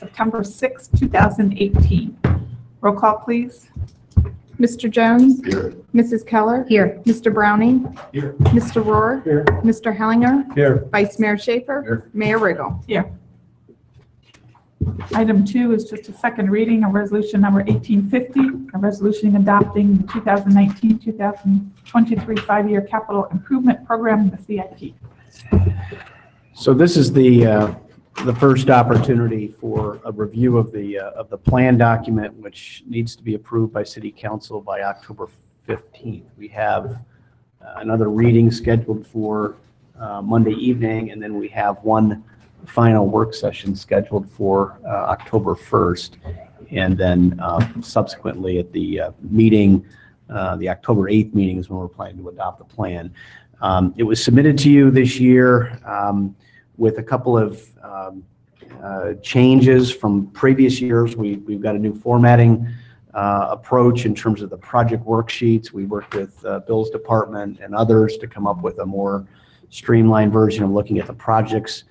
September 6, 2018. Roll call, please. Mr. Jones? Here. Mrs. Keller? Here. Mr. Browning? Here. Mr. Rohr? Here. Mr. Hellinger? Here. Vice Mayor Schaefer? Here. Mayor Riggle? Here. Item 2 is just a second reading of resolution number 1850, a resolution adopting the 2019-2023 5-year capital improvement program, the CIP. So this is the first opportunity for a review of the plan document, which needs to be approved by City Council by October 15th. We have another reading scheduled for Monday evening, and then we have one final work session scheduled for October 1st, and then subsequently at the meeting, the October 8th meeting is when we're planning to adopt the plan. It was submitted to you this year with a couple of changes from previous years. We've got a new formatting approach in terms of the project worksheets. We worked with Bill's department and others to come up with a more streamlined version of looking at the projects.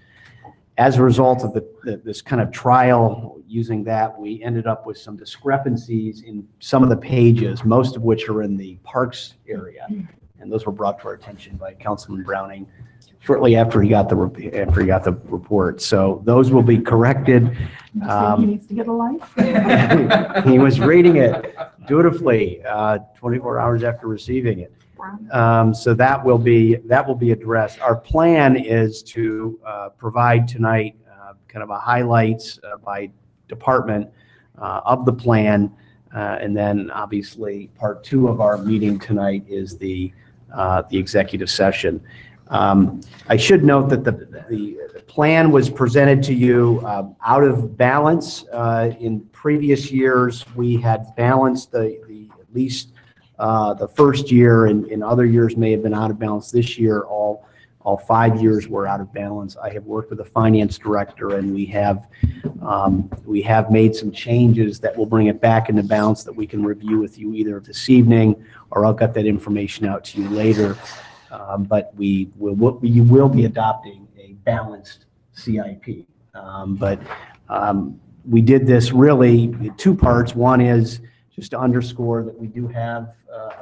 As a result of this kind of trial using that, we ended up with some discrepancies in some of the pages, most of which are in the parks area. And those were brought to our attention by Councilman Browning shortly after he got the report. So those will be corrected. He needs to get a life. He was reading it dutifully 24 hours after receiving it. So that will be addressed. Our plan is to provide tonight kind of a highlights by department of the plan, and then obviously part 2 of our meeting tonight is the executive session. I should note that the plan was presented to you out of balance. In previous years, we had balanced at least the first year, and in other years may have been out of balance. This year, all 5 years were out of balance. I have worked with the finance director, and we have made some changes that will bring it back into balance that we can review with you either this evening, or I'll get that information out to you later. But you will be adopting a balanced CIP. We did this really in 2 parts. One is just to underscore that we do have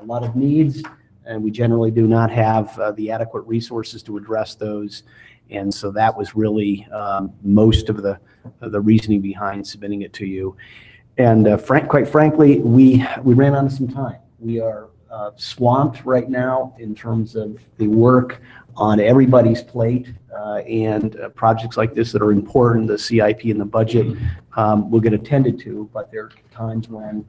a lot of needs, and we generally do not have the adequate resources to address those. And so that was really most of the reasoning behind submitting it to you. And quite frankly, we ran out of some time. We are swamped right now in terms of the work on everybody's plate, and projects like this that are important, the CIP and the budget, will get attended to, but there are times when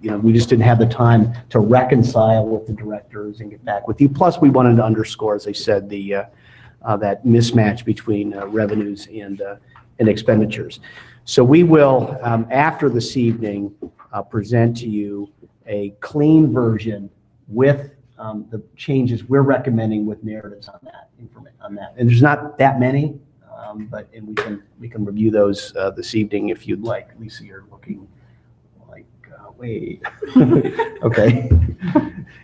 we just didn't have the time to reconcile with the directors and get back with you. Plus, we wanted to underscore, as I said, that mismatch between revenues and expenditures. So we will, after this evening, present to you a clean version with the changes we're recommending with narratives on that and there's not that many, but we can review those this evening if you'd like. Lisa, you're looking like wait. Okay.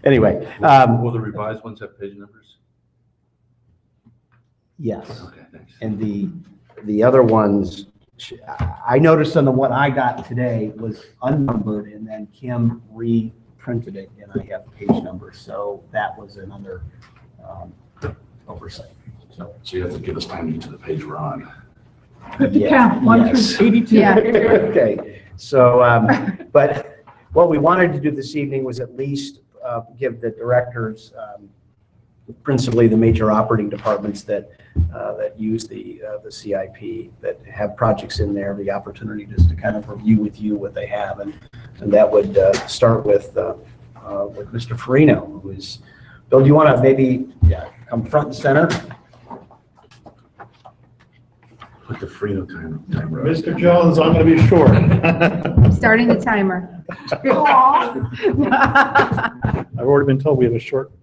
Anyway, Will the revised ones have page numbers? yes. Okay, thanks. And the other ones, I noticed on the one I got today was unnumbered, and then Kim reprinted it, and I have page numbers. So that was another oversight. So you have to give us time to get to the page we're on. Count 1 through 82. Yeah. Okay. So, but what we wanted to do this evening was at least give the directors, principally the major operating departments that use the CIP, that have projects in there, the opportunity just to kind of review with you what they have, and that would start with Mr. Farino, who is. Bill, do you want to maybe come front and center? Put the Freno timer. Mr. Jones, I'm going to be short. Starting the timer. I've already been told we have a short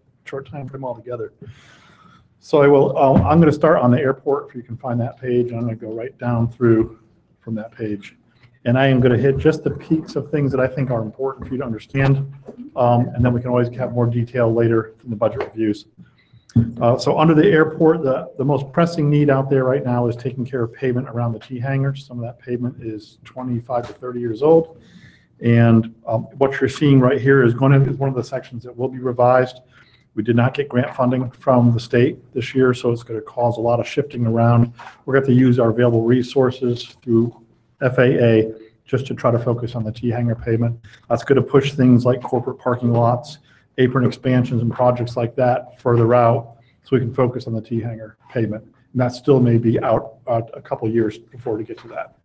time for them all together. So I will. I'm going to start on the airport. If you can find that page, and I'm going to go right down through from that page, and I am going to hit just the peaks of things that I think are important for you to understand, and then we can always have more detail later in the budget reviews. So under the airport, the most pressing need out there right now is taking care of pavement around the T hangars. Some of that pavement is 25 to 30 years old. And what you're seeing right here is one of the sections that will be revised. We did not get grant funding from the state this year, so it's going to cause a lot of shifting around. We're going to have to use our available resources through FAA just to try to focus on the T hangar pavement. That's going to push things like corporate parking lots, apron expansions, and projects like that further out, so we can focus on the T hangar pavement. And that still may be out a couple of years before we get to that.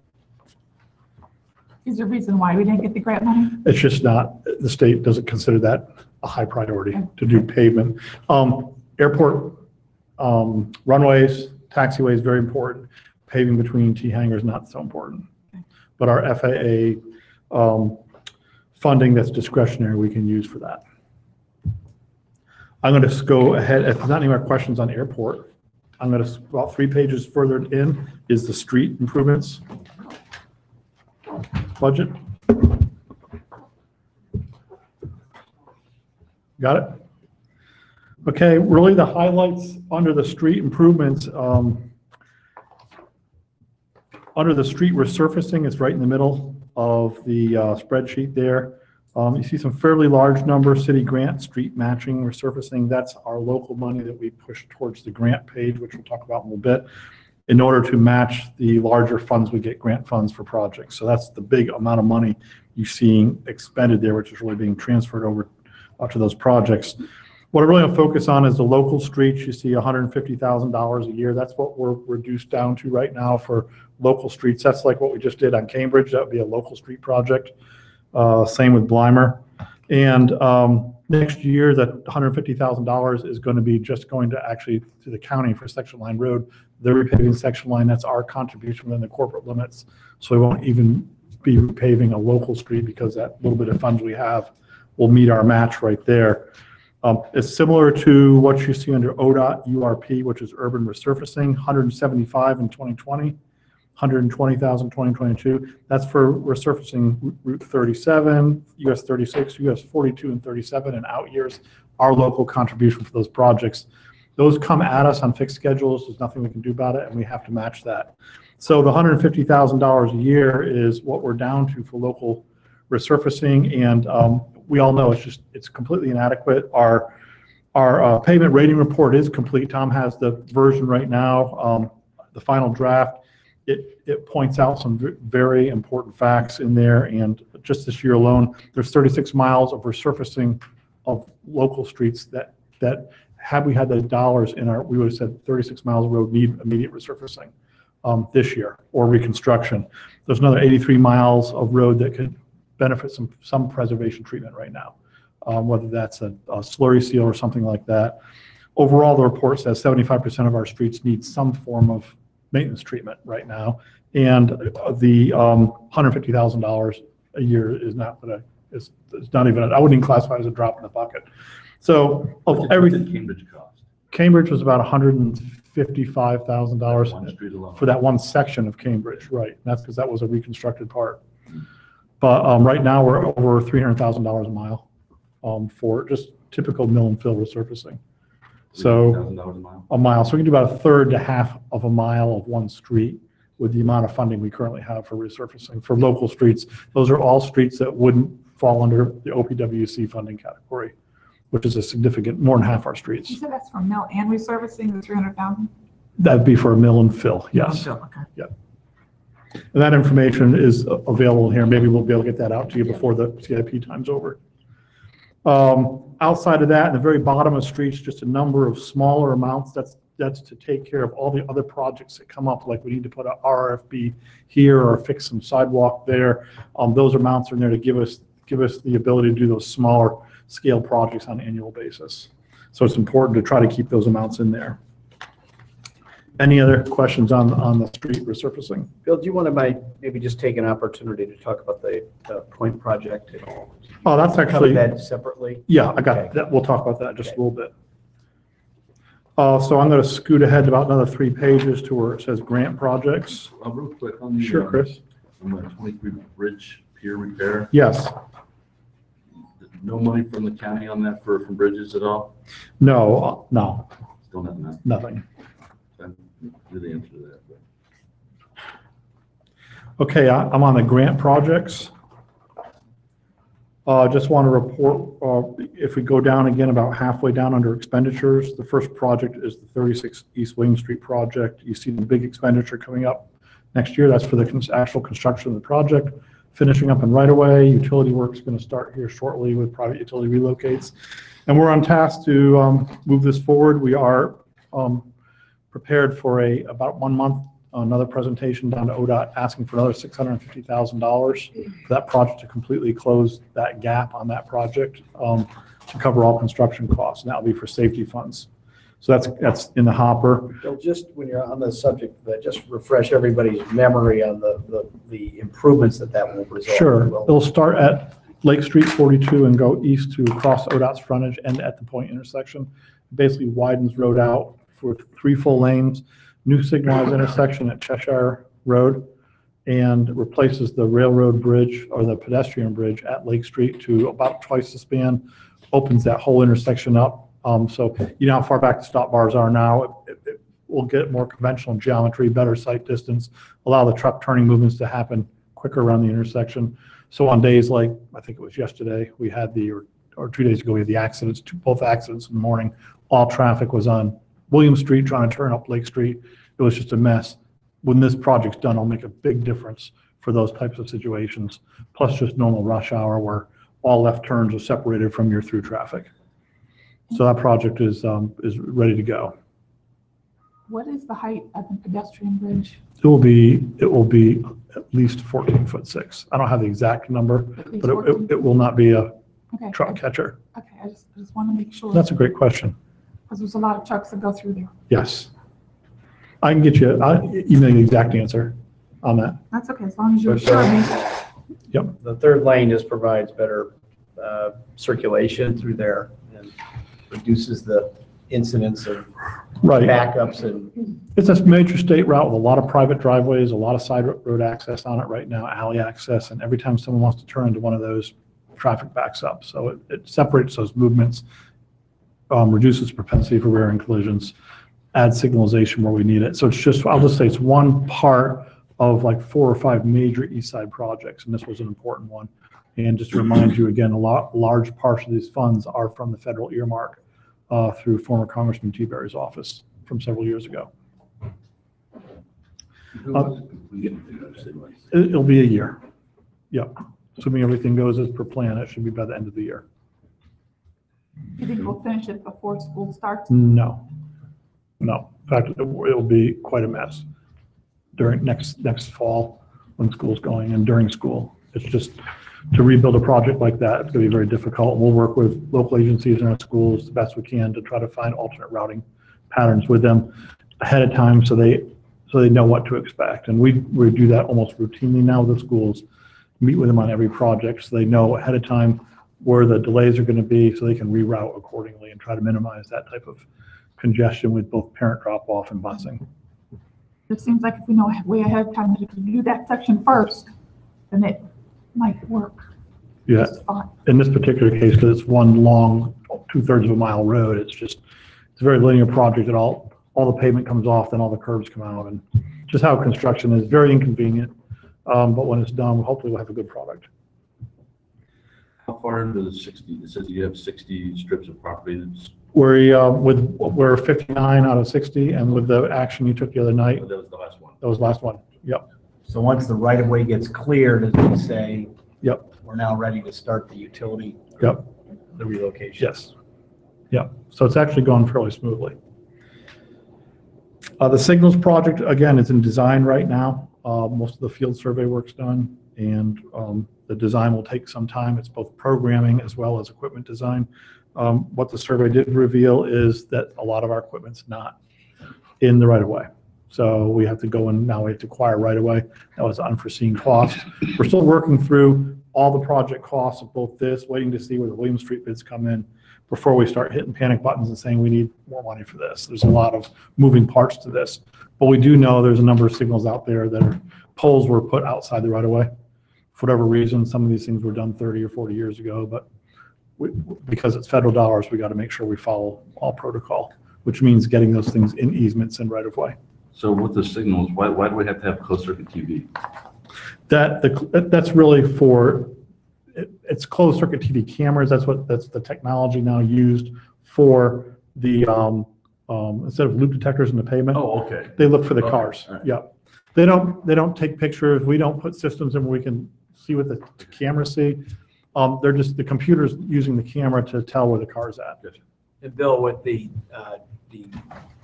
Is there a reason why we didn't get the grant money? It's just not, the state doesn't consider that a high priority to do pavement. Airport runways, taxiways, very important. Paving between T hangars, not so important. But our FAA funding that's discretionary, we can use for that. I'm going to go ahead, if there's not any more questions on airport, I'm going to, about 3 pages further in is the street improvements budget. Got it? Okay, really the highlights under the street improvements, under the street resurfacing, it's right in the middle of the spreadsheet there. You see some fairly large numbers, city grant, street matching, resurfacing. That's our local money that we push towards the grant page, which we'll talk about in a little bit, in order to match the larger funds we get, grant funds for projects. So that's the big amount of money you're seeing expended there, which is really being transferred over to those projects. What I really want to focus on is the local streets. You see $150,000 a year. That's what we're reduced down to right now for local streets. That's like what we just did on Cambridge. That would be a local street project. Same with Blymer. And next year, that $150,000 is going to be just going to actually to the county for section line road. They're repaving section line. That's our contribution within the corporate limits. So we won't even be repaving a local street because that little bit of funds we have will meet our match right there. It's similar to what you see under ODOT URP, which is urban resurfacing, 175 in 2020, 120,000 2022. That's for resurfacing Route 37, US 36, US 42, and 37 and out years. Our local contribution for those projects. Those come at us on fixed schedules. There's nothing we can do about it, and we have to match that. So the $150,000 a year is what we're down to for local resurfacing, and we all know it's completely inadequate. Our pavement rating report is complete. Tom has the version right now, the final draft. It points out some very important facts in there, and just this year alone, there's 36 miles of resurfacing of local streets that had we had the dollars in our, we would have said 36 miles of road need immediate resurfacing this year or reconstruction. There's another 83 miles of road that could benefit some preservation treatment right now, whether that's a slurry seal or something like that. Overall, the report says 75% of our streets need some form of maintenance treatment right now, and the $150,000 a year is not gonna, it's not even, I wouldn't even classify it as a drop in the bucket. So of everything, Cambridge cost? Cambridge was about $155,000 One street alone. for that one section of Cambridge, right? And that's because that was a reconstructed part. But right now we're over $300,000 a mile for just typical mill and fill resurfacing. So $1,000 a mile. a mile. So we can do about a third to half of a mile of one street with the amount of funding we currently have for resurfacing. For local streets, those are all streets that wouldn't fall under the OPWC funding category, which is a significant, more than half our You streets. said that's for mill and resurfacing, the 300,000? That'd be for a mill and fill, yes. Okay. And that information is available here. Maybe we'll be able to get that out to you before the CIP time's over. Outside of that, in the very bottom of streets, just a number of smaller amounts. That's to take care of all the other projects that come up, like we need to put a RFB here or fix some sidewalk there. Those amounts are in there to give us the ability to do those smaller scale projects on an annual basis. So it's important to try to keep those amounts in there. Any other questions on the street resurfacing? Bill, do you want to maybe just take an opportunity to talk about the point project at all? Oh, that's Cover actually, that separately? yeah, I got Okay. that. We'll talk about that just a little bit. So I'm going to scoot ahead about another 3 pages to where it says grant projects. Real quick on the. Sure, Chris. On the 23 bridge pier repair, Yes. no money from the county on that from bridges at all? No, no. Still nothing. Nothing. I knew the answer to that. but- Okay, I'm on the grant projects. Just want to report, if we go down again about halfway down under expenditures, the first project is the 36 East William Street project. You see the big expenditure coming up next year. That's for the actual construction of the project. Finishing up in right away. Utility work is going to start here shortly with private utility relocates. And we're on task to move this forward. We are prepared for about 1 month, another presentation down to ODOT asking for another $650,000 for that project to completely close that gap on that project to cover all construction costs. And that will be for safety funds. So that's in the hopper. Bill, just when you're on the subject, just refresh everybody's memory on the improvements that will result. Sure. Well, It'll start at Lake Street 42 and go east to cross ODOT's frontage and at the point intersection. Basically widens road out for 3 full lanes, new signalized intersection at Cheshire Road, and replaces the railroad bridge or the pedestrian bridge at Lake Street to about twice the span, opens that whole intersection up. So you know how far back the stop bars are now. It will get more conventional geometry, better sight distance, allow the truck turning movements to happen quicker around the intersection. So on days like, I think it was yesterday, we had or 2 days ago, we had the accidents, both accidents in the morning. All traffic was on William Street trying to turn up Lake Street. It was just a mess. When this project's done, it'll make a big difference for those types of situations, plus just normal rush hour where all left turns are separated from your through traffic. So that project is ready to go. What is the height of the pedestrian bridge? It will be at least 14'6". I don't have the exact number, At least but 14? it will not be a Okay. truck catcher. Okay, I just want to make sure. That's a great question. Because there's a lot of trucks that go through there. Yes. I can get you, I'll email you the exact answer on that. That's okay, as long as you But, assure me. Yep. The third lane just provides better circulation through there and reduces the incidence of Right. backups and It's a major state route with a lot of private driveways, a lot of side road access on it right now, alley access, and every time someone wants to turn into one of those, traffic backs up. So it separates those movements, reduces propensity for rear end collisions, adds signalization where we need it. So it's just, I'll just say it's one part of like 4 or 5 major east side projects, and this was an important one. And just to remind you again, large parts of these funds are from the federal earmark through former Congressman T-Berry's office from several years ago. Who was it completed? It'll be a year. Yep. Assuming everything goes as per plan, it should be by the end of the year. You think we'll finish it before school starts? No. In fact, it'll be quite a mess during next fall when school's going and during school. It's just to rebuild a project like that, it's going to be very difficult. We'll work with local agencies in our schools the best we can to try to find alternate routing patterns with them ahead of time so they know what to expect. And we do that almost routinely now with the schools, meet with them on every project so they know ahead of time where the delays are going to be so they can reroute accordingly and try to minimize that type of congestion with both parent drop-off and busing. It seems like if we know way ahead of time that if you do that section first, then it might work. Yeah, just fine. in this particular case, because it's one long 2/3 of a mile road, it's a very linear project that all the pavement comes off, then all the curbs come out, and just how construction is very inconvenient. But when it's done, hopefully we'll have a good product. How far into the 60, it says you have 60 strips of property that's, We're 59 out of 60, and with the action you took the other night, oh, that was the last one. that was the last one. Yep, so once the right of way gets cleared, as we say, yep, we're now ready to start the utility, yep, the relocation. yes. Yep, so it's actually going fairly smoothly. The signals project, again, is in design right now. Most of the field survey work's done, and the design will take some time. It's both programming as well as equipment design. What the survey did reveal is that a lot of our equipment's not in the right of way. So we have to go and now we have to acquire right of way. That was an unforeseen cost. We're still working through all the project costs of both this, waiting to see where the William Street bids come in before we start hitting panic buttons and saying we need more money for this. There's a lot of moving parts to this. But we do know there's a number of signals out there that poles were put outside the right of way. For whatever reason, some of these things were done 30 or 40 years ago, but because it's federal dollars, we got to make sure we follow all protocol. which means getting those things in easements and right of way. So with the signals, why do we have to have closed circuit TV? That's really for, it's closed circuit TV cameras. That's the technology now used for the, instead of loop detectors in the pavement. Oh, okay. They look for the Okay, cars. all right. Yeah. They don't take pictures. We don't put systems in where we can see what the cameras see. They're just, the computer's using the camera to tell where the car's at. And Bill, with the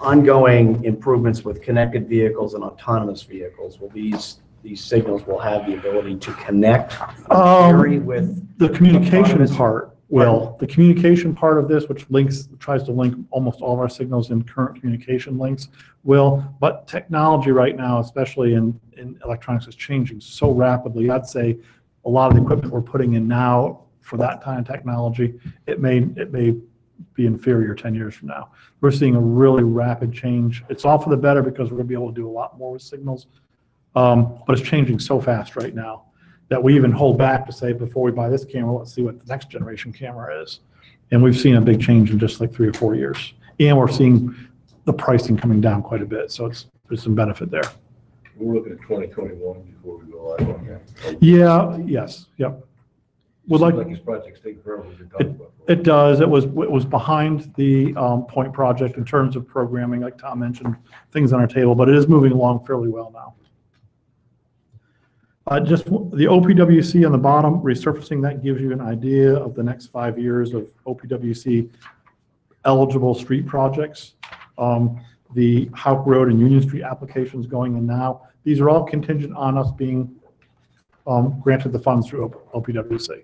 ongoing improvements with connected vehicles and autonomous vehicles, will these signals will have the ability to connect carry with The communication autonomous- part will, the communication part of this, which tries to link almost all of our signals in current communication links will, but technology right now, especially in electronics, is changing so rapidly. I'd say a lot of the equipment we're putting in now for that kind of technology, it may be inferior 10 years from now. We're seeing a really rapid change. It's all for the better because we're gonna be able to do a lot more with signals. But it's changing so fast right now that we even hold back to say, before we buy this camera, let's see what the next generation camera is. And we've seen a big change in just like 3 or 4 years. And we're seeing the pricing coming down quite a bit. So there's some benefit there. We're looking at 2021 before we go live on that. Yeah, yes, yep. Would Seems like, this project's taking forever to talk about. it does. It was behind the Point project in terms of programming, like Tom mentioned, things on our table, but it is moving along fairly well now. Just the OPWC on the bottom, resurfacing, that gives you an idea of the next 5 years of OPWC eligible street projects. The Houck Road and Union Street applications going in now. These are all contingent on us being granted the funds through OPWC.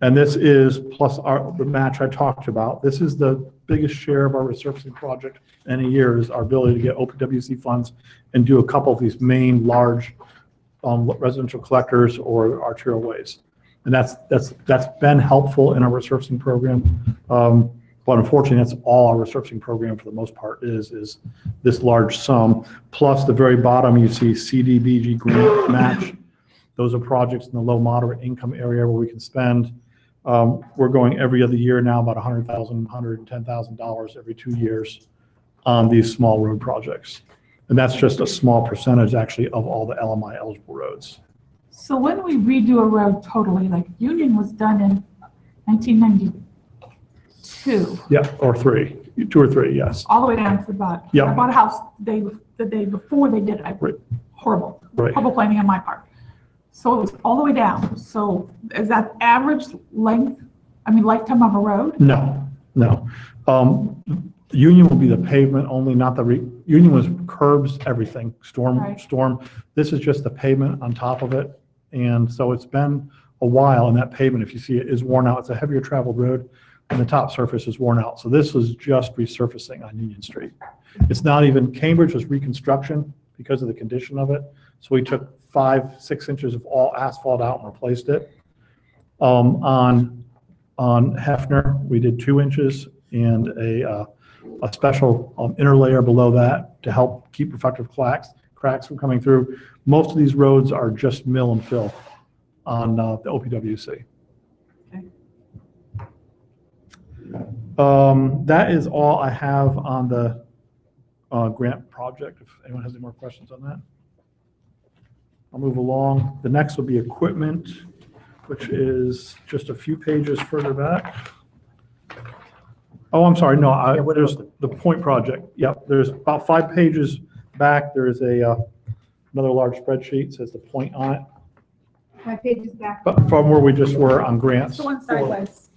And this is plus the match I talked about. This is the biggest share of our resurfacing project in a year, is our ability to get OPWC funds and do a couple of these main large residential collectors or arterial ways. And that's been helpful in our resurfacing program. But unfortunately, that's all our resurfacing program for the most part is this large sum. Plus the very bottom, you see CDBG grant match. Those are projects in the low moderate income area where we can spend. We're going every other year now about $100,000, $110,000 every 2 years on these small road projects. And that's just a small percentage actually of all the LMI eligible roads. So when we redo a road totally, like Union was done in 1992, Yeah, or 2 or 3, yes. all the way down to the bottom. Yeah. I bought a house the day before they did it. Right. Horrible. Right. Horrible planning on my part. So it was all the way down. So is that average length, lifetime of a road? No. Union will be the pavement only, not the, Union was curbs, everything, Right. storm. This is just the pavement on top of it. And so it's been a while, and that pavement, if you see it, is worn out. It's a heavier traveled road, and the top surface is worn out. So this was just resurfacing on Union Street. It's not even, Cambridge was reconstruction because of the condition of it. So we took 5-6 inches of all asphalt out and replaced it. On Hefner, we did 2 inches and a special inner layer below that to help keep reflective cracks from coming through. Most of these roads are just mill and fill on the OPWC. Okay. That is all I have on the grant project. If anyone has any more questions on that, I'll move along. The next will be equipment, which is just a few pages further back. Oh, I'm sorry. No, there's the Point project. Yep, there's about 5 pages back. There is another large spreadsheet, says the Point on it. 5 pages back. But from where we just were on grants. So one sideways.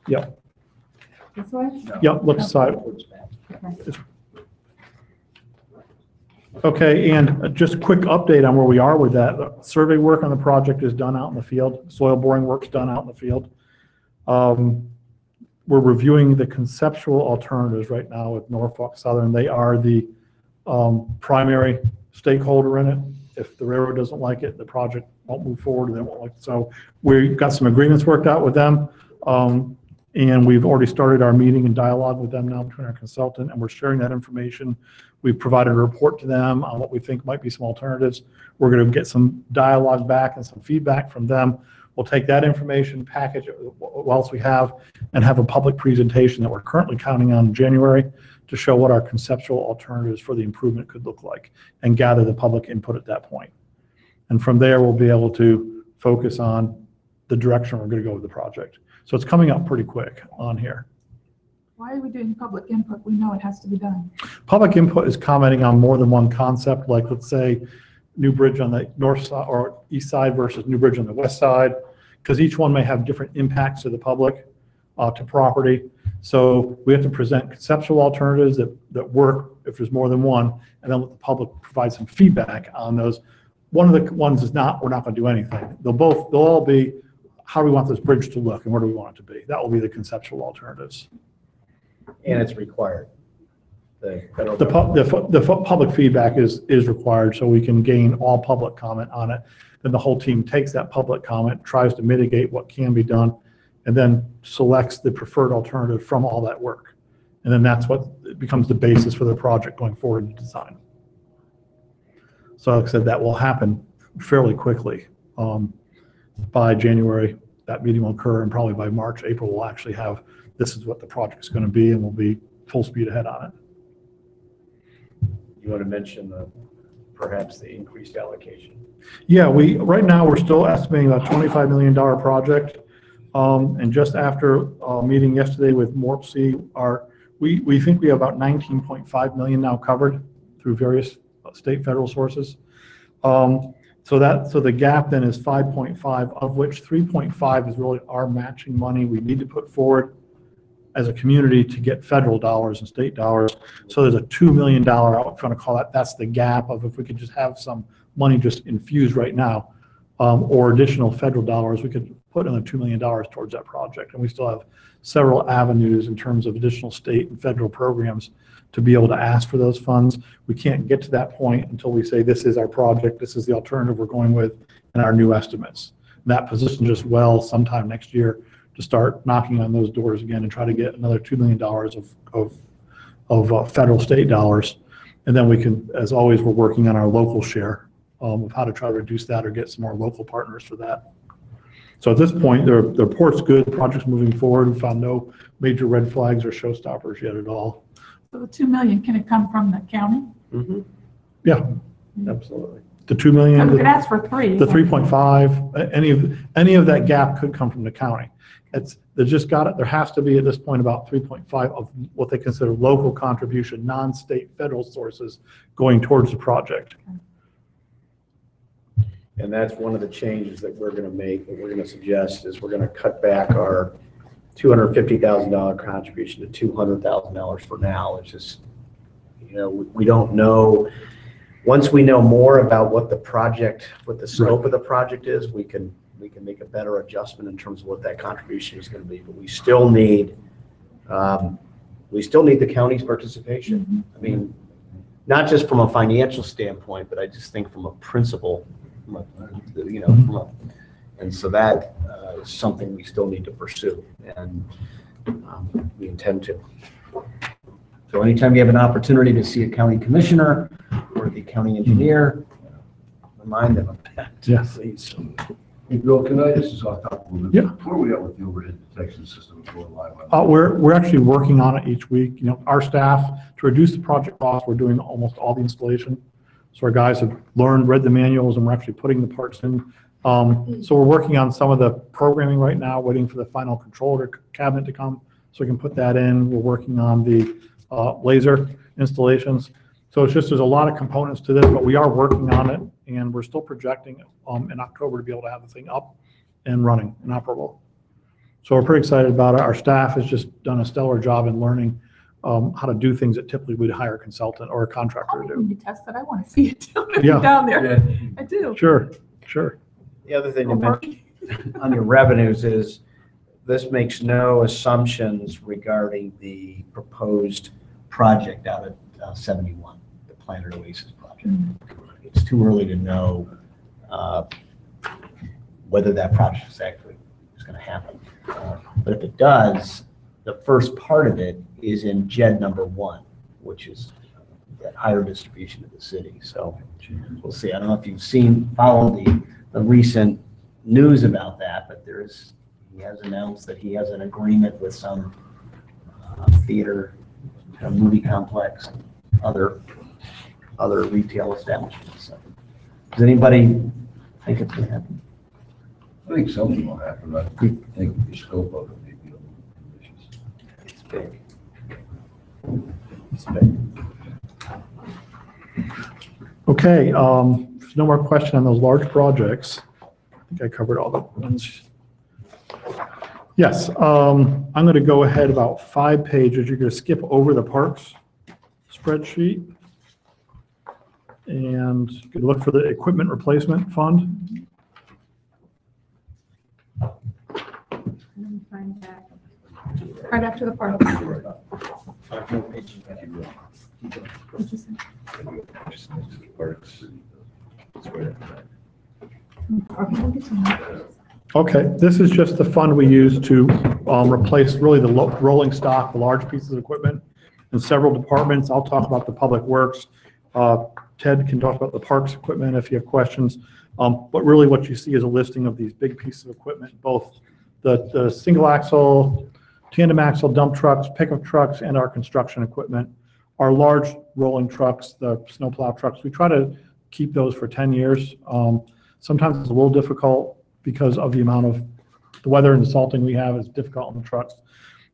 Yep, This way? yep, look aside. Okay. Okay, and just a quick update on where we are with that. The survey work on the project is done out in the field. Soil boring work's done out in the field. We're reviewing the conceptual alternatives right now with Norfolk Southern. They are the primary stakeholder in it. If the railroad doesn't like it, the project won't move forward, and they won't like it. So we've got some agreements worked out with them. And we've already started our meeting and dialogue with them now between our consultant, and we're sharing that information. We've provided a report to them on what we think might be some alternatives. We're going to get some dialogue back and some feedback from them. We'll take that information, package it, what else we have, and have a public presentation that we're currently counting on in January to show what our conceptual alternatives for the improvement could look like and gather the public input at that point. And from there, we'll be able to focus on the direction we're going to go with the project. So it's coming up pretty quick on here. Why are we doing public input? We know it has to be done. Public input is commenting on more than one concept, like let's say new bridge on the north side or east side versus new bridge on the west side, because each one may have different impacts to the public, to property. So we have to present conceptual alternatives that work if there's more than one, and then let the public provide some feedback on those. One of the ones is not, we're not going to do anything. They'll all be, how do we want this bridge to look and where do we want it to be? That will be the conceptual alternatives. And it's required. The public feedback is required so we can gain all public comment on it. Then the whole team takes that public comment, tries to mitigate what can be done, and then selects the preferred alternative from all that work. And then that's what becomes the basis for the project going forward in design. So like I said, that will happen fairly quickly. By January, that meeting will occur, and probably by March, April, we'll actually have, this is what the project is going to be, and we'll be full speed ahead on it. You want to mention perhaps the increased allocation? Yeah, right now we're still estimating about $25 million project. And just after a meeting yesterday with MORPC, we think we have about 19.5 million now covered through various state federal sources. So the gap then is 5.5, of which 3.5 is really our matching money we need to put forward as a community to get federal dollars and state dollars. So there's a $2 million, I'm going to call that's the gap of if we could just have some money just infused right now, or additional federal dollars, we could put another $2 million towards that project. And we still have several avenues in terms of additional state and federal programs to be able to ask for those funds. We can't get to that point until we say this is our project, this is the alternative we're going with, and our new estimates. And that positions us well sometime next year to start knocking on those doors again and try to get another $2 million of federal state dollars. And then we can, as always, we're working on our local share of how to try to reduce that or get some more local partners for that. So at this point, the report's good, the project's moving forward. We found no major red flags or showstoppers yet at all. So the 2 million, can it come from the county? Mm-hmm. Yeah, absolutely. The 2 million, We could ask for 3. the 3.5, any of that gap could come from the county. There has to be at this point about 3.5 of what they consider local contribution, non-state federal sources going towards the project. And that's one of the changes that we're going to make, that we're going to suggest, is we're going to cut back our $250,000 contribution to $200,000 for now. It's just, we don't know. Once we know more about what the project, what the scope of the project is, we can make a better adjustment in terms of what that contribution is going to be. But we still need the county's participation. Mm-hmm. I mean, not just from a financial standpoint, but I just think from a principle, and so that is something we still need to pursue, and we intend to. So anytime you have an opportunity to see a county commissioner or the county engineer, remind them of that. Yes. Please. Hey, Bill, can I just talk a little bit? Yeah. Where are we at with the overhead detection system going live on? We're actually working on it each week. Our staff, to reduce the project cost, we're doing almost all the installation. So our guys have read the manuals, and we're actually putting the parts in. So we're working on some of the programming right now, waiting for the final controller cabinet to come so we can put that in. We're working on the laser installations. So there's a lot of components to this, but we are working on it, and we're still projecting in October to be able to have the thing up and running and operable. So we're pretty excited about it. Our staff has just done a stellar job in learning how to do things that typically we'd hire a consultant or a contractor to do. When you test it, I want to see it Yeah. down there. Yeah. I do. Sure. The other thing to mention on your revenues is this makes no assumptions regarding the proposed project out at 71, the Planet Oasis project. It's too early to know whether that project is actually going to happen. But if it does, the first part of it is in JED number 1, which is that higher distribution of the city. So we'll see. I don't know if you've followed the recent news about that, but he has announced that he has an agreement with some theater movie complex, other retail establishments. So, does anybody think it's going to happen? I think something will happen. I think the scope of it may be a little ambitious. It's big. It's big. Okay, there's no more question on those large projects. I think I covered all the ones. Yes, I'm going to go ahead about 5 pages. You're going to skip over the parks spreadsheet. And you can look for the equipment replacement fund. Let me find that. Right after the park. What'd you say? Parks. It's right after that. Okay, we'll get to that. Okay, this is just the fund we use to replace really the rolling stock, the large pieces of equipment in several departments. I'll talk about the public works. Ted can talk about the parks equipment if you have questions. But really what you see is a listing of these big pieces of equipment, both the single axle, tandem axle dump trucks, pickup trucks, and our construction equipment. Our large rolling trucks, the snowplow trucks, we try to keep those for 10 years. Sometimes it's a little difficult because of the amount of the weather and the salting we have is difficult on the trucks,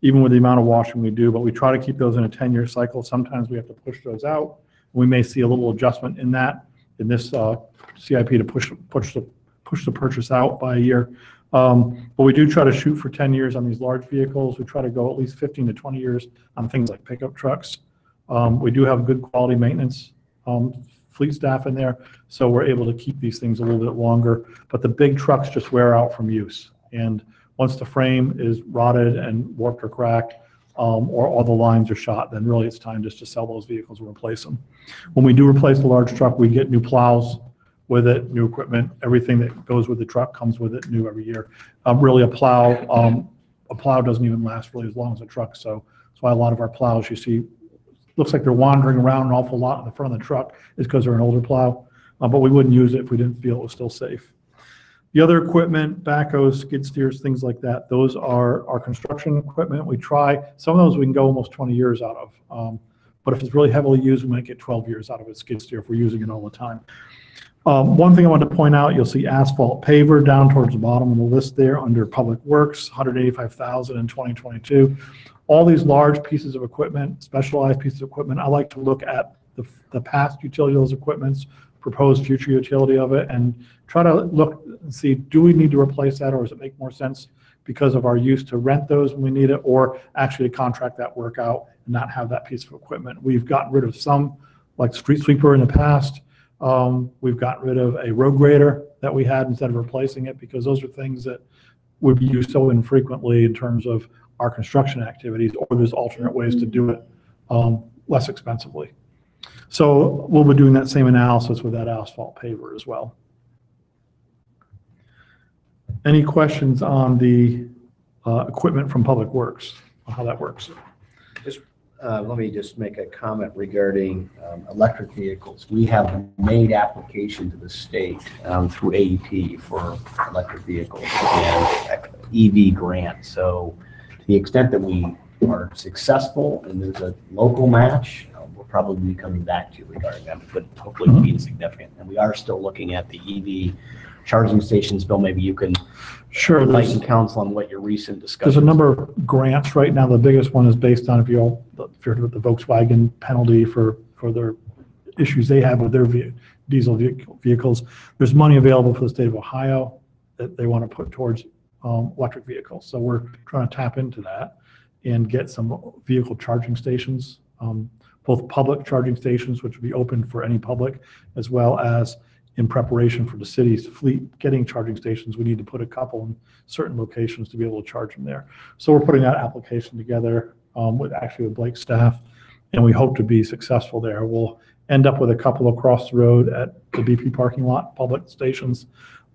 even with the amount of washing we do, but we try to keep those in a 10-year cycle. Sometimes we have to push those out. We may see a little adjustment in this CIP to push the purchase out by a year. But we do try to shoot for 10 years on these large vehicles. We try to go at least 15 to 20 years on things like pickup trucks. We do have good quality maintenance fleet staff in there, so we're able to keep these things a little bit longer. But the big trucks just wear out from use. And once the frame is rotted and warped or cracked, or all the lines are shot, then really it's time just to sell those vehicles and replace them. When we do replace the large truck, we get new plows with it, new equipment. Everything that goes with the truck comes with it new every year. Really a plow doesn't even last really as long as a truck, so that's why a lot of our plows you see looks like they're wandering around an awful lot in the front of the truck is because they're an older plow, but we wouldn't use it if we didn't feel it was still safe. The other equipment, backhoes, skid steers, things like that, those are our construction equipment. We try, some of those we can go almost 20 years out of, but if it's really heavily used, we might get 12 years out of a skid steer if we're using it all the time. One thing I wanted to point out, you'll see asphalt paver down towards the bottom of the list there under public works, $185,000 in 2022. All these large pieces of equipment, specialized pieces of equipment, I like to look at the past utility of those equipments, proposed future utility of it, and try to look and see, do we need to replace that, or does it make more sense because of our use to rent those when we need it, or actually to contract that work out and not have that piece of equipment. We've gotten rid of some, like street sweeper in the past. We've gotten rid of a road grader that we had instead of replacing it, because those are things that would be used so infrequently in terms of our construction activities, or there's alternate ways to do it less expensively. So we'll be doing that same analysis with that asphalt paver as well. Any questions on the equipment from Public Works, on how that works? Let me just make a comment regarding electric vehicles. We have made application to the state through AEP for electric vehicles and EV grant. So to the extent that we are successful and there's a local match, we'll probably be coming back to you regarding that, but hopefully be insignificant. And we are still looking at the EV charging stations. Bill, maybe you can enlighten council on what your recent discussions. There's a number of grants right now. The biggest one is based on, if you heard about the Volkswagen penalty for their issues they have with their diesel vehicles. There's money available for the state of Ohio that they want to put towards electric vehicles. So we're trying to tap into that and get some vehicle charging stations, both public charging stations, which would be open for any public, as well as in preparation for the city's fleet getting charging stations. We need to put a couple in certain locations to be able to charge them there. So we're putting that application together with Blake's staff, and we hope to be successful there. We'll end up with a couple across the road at the BP parking lot, public stations,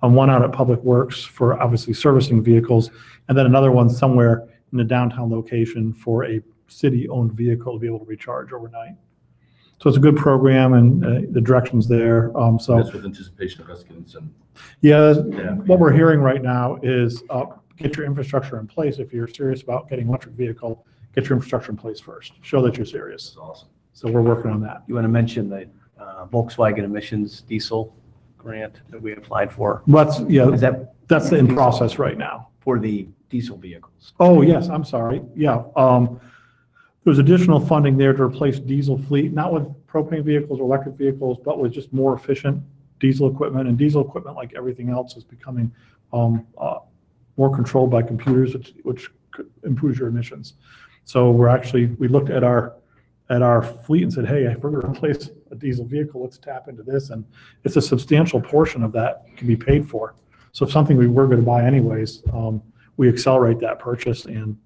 one out at Public Works for obviously servicing vehicles, and then another one somewhere in the downtown location for a city-owned vehicle to be able to recharge overnight. So it's a good program, and the direction's there. So that's with anticipation of us getting some. Yeah, what we're hearing right now is get your infrastructure in place if you're serious about getting an electric vehicle. get your infrastructure in place first. Show that you're serious. That's awesome. So we're working on that. You want to mention the Volkswagen emissions diesel grant that we applied for? That's, yeah, Is that that's in process right now. for the diesel vehicles? Oh, yes, I'm sorry. Yeah. There's additional funding there to replace diesel fleet, not with propane vehicles or electric vehicles, but with just more efficient diesel equipment. And diesel equipment, like everything else, is becoming more controlled by computers, which improves your emissions. So we looked at our fleet and said, hey, if we're going to replace a diesel vehicle, let's tap into this. And it's a substantial portion of that can be paid for. So if something we were going to buy anyways, we accelerate that purchase and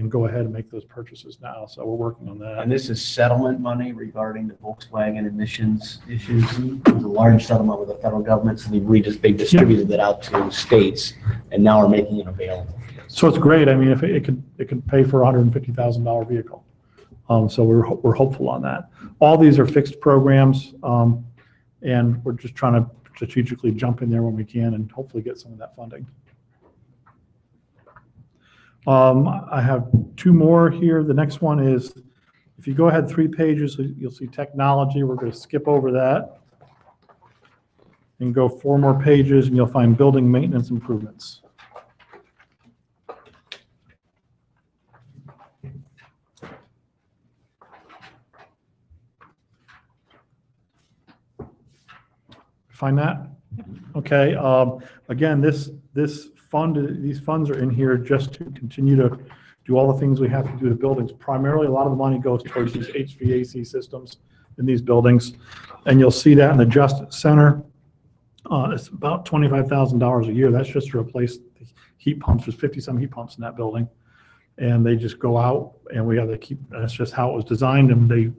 go ahead and make those purchases now. So we're working on that. And this is settlement money regarding the Volkswagen emissions issues. It was a large settlement with the federal government, so they distributed that out to states, and now are making it available. So it's great. I mean, if it could pay for a $150,000 vehicle. So we're hopeful on that. All these are fixed programs, and we're just trying to strategically jump in there when we can and hopefully get some of that funding. I have two more here. The next one is, if you go ahead 3 pages, you'll see technology. We're going to skip over that and go 4 more pages, and you'll find building maintenance improvements. Find that? Okay. Again, these funds are in here just to continue to do all the things we have to do to buildings. Primarily, a lot of the money goes towards these HVAC systems in these buildings, and you'll see that in the Justice Center. It's about $25,000 a year. That's just to replace the heat pumps. There's 50-some heat pumps in that building, and they just go out, and we have to keep. That's just how it was designed, and they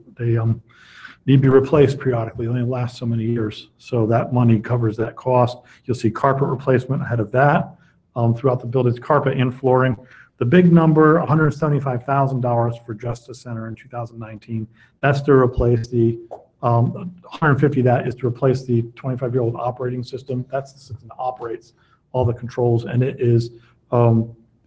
need to be replaced periodically. They only last so many years, so that money covers that cost. You'll see carpet replacement ahead of that throughout the buildings, carpet and flooring. The big number, $175,000 for Justice Center in 2019. That's to replace the 150. That is to replace the 25-year-old operating system. That's the system that operates all the controls, and it is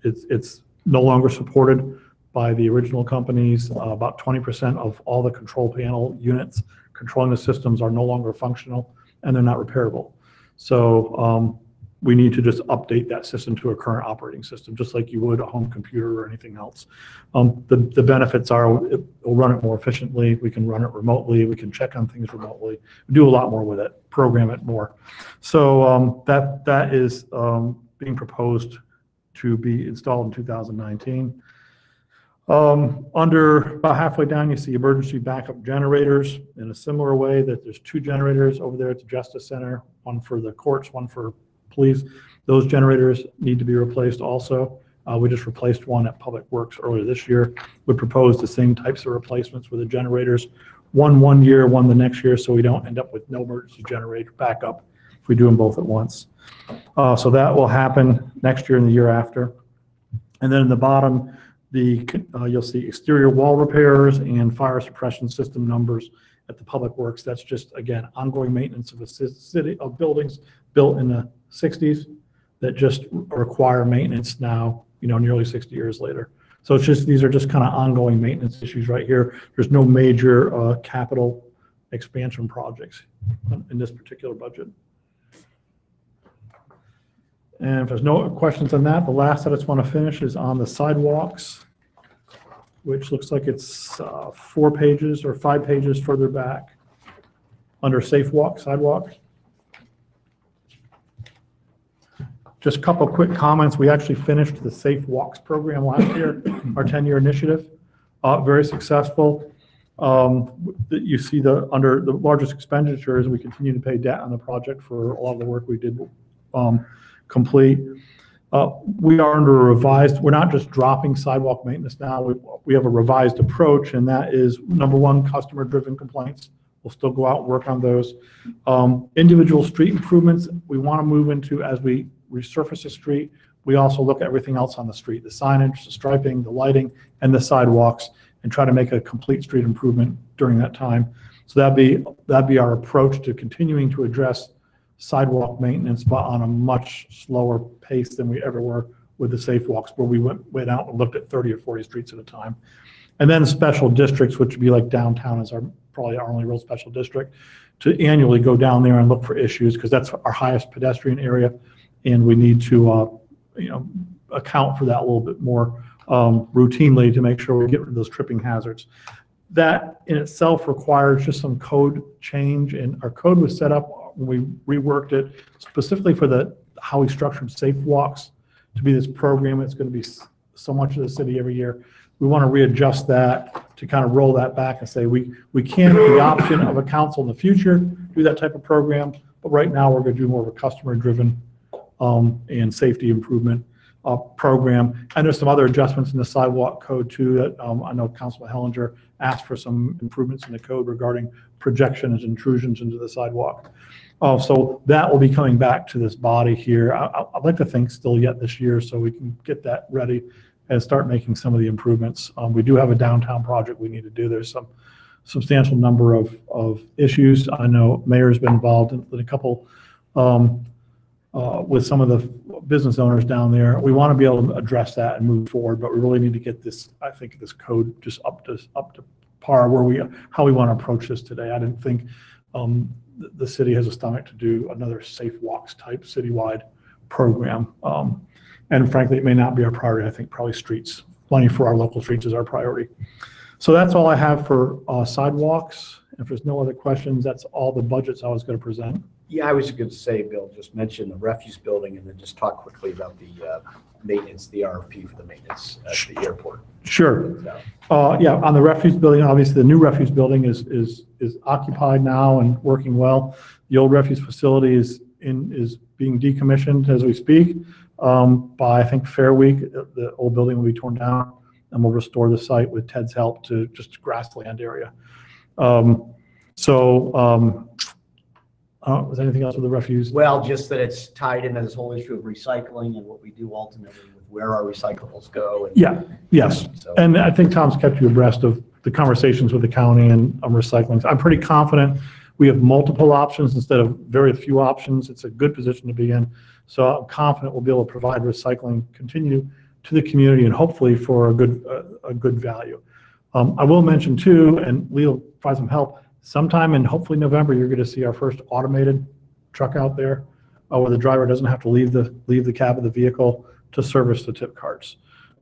it's no longer supported by the original companies. About 20% of all the control panel units controlling the systems are no longer functional, and they're not repairable. So we need to just update that system to a current operating system, just like you would a home computer or anything else. The benefits are it'll run it more efficiently. We can run it remotely. We can check on things remotely. We do a lot more with it, program it more. So that is being proposed to be installed in 2019. Under about halfway down, you see emergency backup generators in a similar way that there's 2 generators over there at the Justice Center, one for the courts, one for police. Those generators need to be replaced also. We just replaced one at Public Works earlier this year. We proposed the same types of replacements with the generators, one year, one the next year, so we don't end up with no emergency generator backup if we do them both at once. So that will happen next year and the year after. And then in the bottom, you'll see exterior wall repairs and fire suppression system numbers at the Public Works. That's just, again, ongoing maintenance of of buildings built in the 60s that just require maintenance now, nearly 60 years later. So it's just, these are just kind of ongoing maintenance issues right here. There's no major capital expansion projects in this particular budget. And if there's no questions on that, the last that I just want to finish is on the sidewalks, which looks like it's 4 pages or 5 pages further back under Safe Walk, sidewalks. Just a couple quick comments. We actually finished the Safe Walks program last year, our 10-year initiative, very successful. You see under the largest expenditures, we continue to pay debt on the project for a lot of the work we did complete. We are under a revised, we're not just dropping sidewalk maintenance now, we have a revised approach, and that is, number 1, customer-driven complaints. We'll still go out and work on those. Individual street improvements, we want to move into, as we resurface a street, we also look at everything else on the street, the signage, the striping, the lighting, and the sidewalks, and try to make a complete street improvement during that time. So that'd be our approach to continuing to address sidewalk maintenance, but on a much slower pace than we ever were with the safe walks, where we went out and looked at 30 or 40 streets at a time. And then special districts, which would be like downtown is probably our only real special district, to annually go down there and look for issues, because that's our highest pedestrian area, and we need to account for that a little bit more routinely to make sure we get rid of those tripping hazards. That in itself requires just some code change, and our code was set up when we reworked it specifically for how we structured safe walks to be this program. It's going to be so much of the city every year. We want to readjust that to kind of roll that back and say we can, with the option of a council in the future, do that type of program, but right now we're going to do more of a customer-driven and safety improvement program. And there's some other adjustments in the sidewalk code too that I know Councilman Hellinger asked for some improvements in the code regarding projections and intrusions into the sidewalk. So that will be coming back to this body here. I'd like to think still yet this year, so we can get that ready and start making some of the improvements. We do have a downtown project we need to do. There's some substantial number of issues. I know Mayor's been involved in a couple with some of the business owners down there. We want to be able to address that and move forward, but we really need to get this, I think, this code just up to par how we want to approach this today. I didn't think the city has a stomach to do another safe walks type citywide program. And frankly, it may not be our priority. I think probably streets, money for our local streets is our priority. So that's all I have for sidewalks. If there's no other questions, that's all the budgets I was going to present. Yeah, I was going to say, Bill, just mention the refuse building and then just talk quickly about the maintenance, the RFP for the maintenance at the airport. Sure. Yeah, on the refuse building, obviously the new refuse building is occupied now and working well. The old refuse facility is being decommissioned as we speak. By I think Fair Week, the old building will be torn down, and we'll restore the site with Ted's help to just grassland area. Was there anything else with the refuse? Well, just that it's tied into this whole issue of recycling and what we do ultimately with where our recyclables go. And, yeah, yes. So, and I think Tom's kept you abreast of the conversations with the county and recycling. I'm pretty confident we have multiple options instead of very few options. It's a good position to be in. So I'm confident we'll be able to provide recycling, continue to the community, and hopefully for a good value. I will mention too, and Leo provide some help, sometime in hopefully November, you're going to see our first automated truck out there where the driver doesn't have to leave the cab of the vehicle to service the tip carts.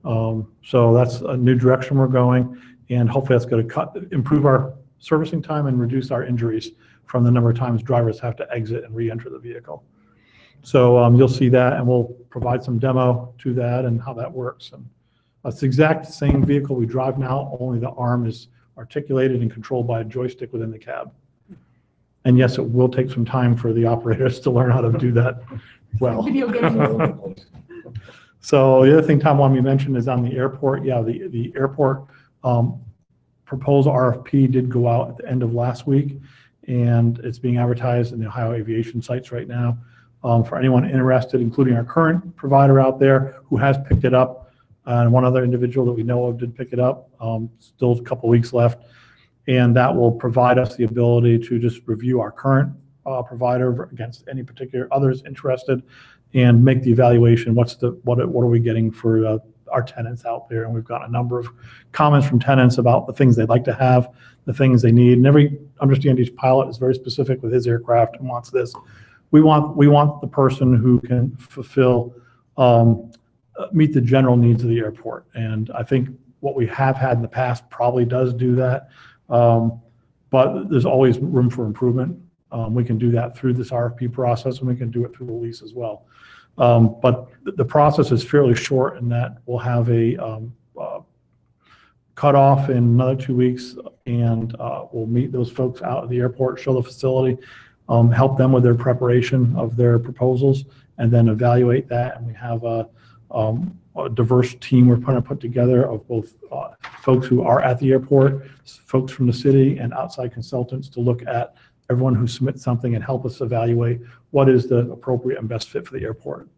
So that's a new direction we're going, and hopefully that's going to improve our servicing time and reduce our injuries from the number of times drivers have to exit and re-enter the vehicle. So you'll see that, and we'll provide some demo to that and how that works. And it's the exact same vehicle we drive now, only the arm is articulated and controlled by a joystick within the cab. And yes, it will take some time for the operators to learn how to do that well. Video games. So the other thing Tom wanted me to mention is on the airport. Yeah, the airport proposal RFP did go out at the end of last week, and it's being advertised in the Ohio aviation sites right now. For anyone interested, including our current provider out there who has picked it up, and one other individual that we know of did pick it up. Still a couple weeks left, and that will provide us the ability to just review our current provider against any particular others interested, and make the evaluation. What are we getting for our tenants out there? And we've got a number of comments from tenants about the things they'd like to have, the things they need, and understand each pilot is very specific with his aircraft and wants this. We want the person who can fulfill, meet the general needs of the airport. And I think what we have had in the past probably does do that, but there's always room for improvement. We can do that through this RFP process, and we can do it through the lease as well. But the process is fairly short in that we'll have a cutoff in another 2 weeks, and we'll meet those folks out at the airport, show the facility, help them with their preparation of their proposals, and then evaluate that. And we have a diverse team we're trying to put together of both folks who are at the airport, folks from the city, and outside consultants to look at everyone who submits something and help us evaluate what is the appropriate and best fit for the airport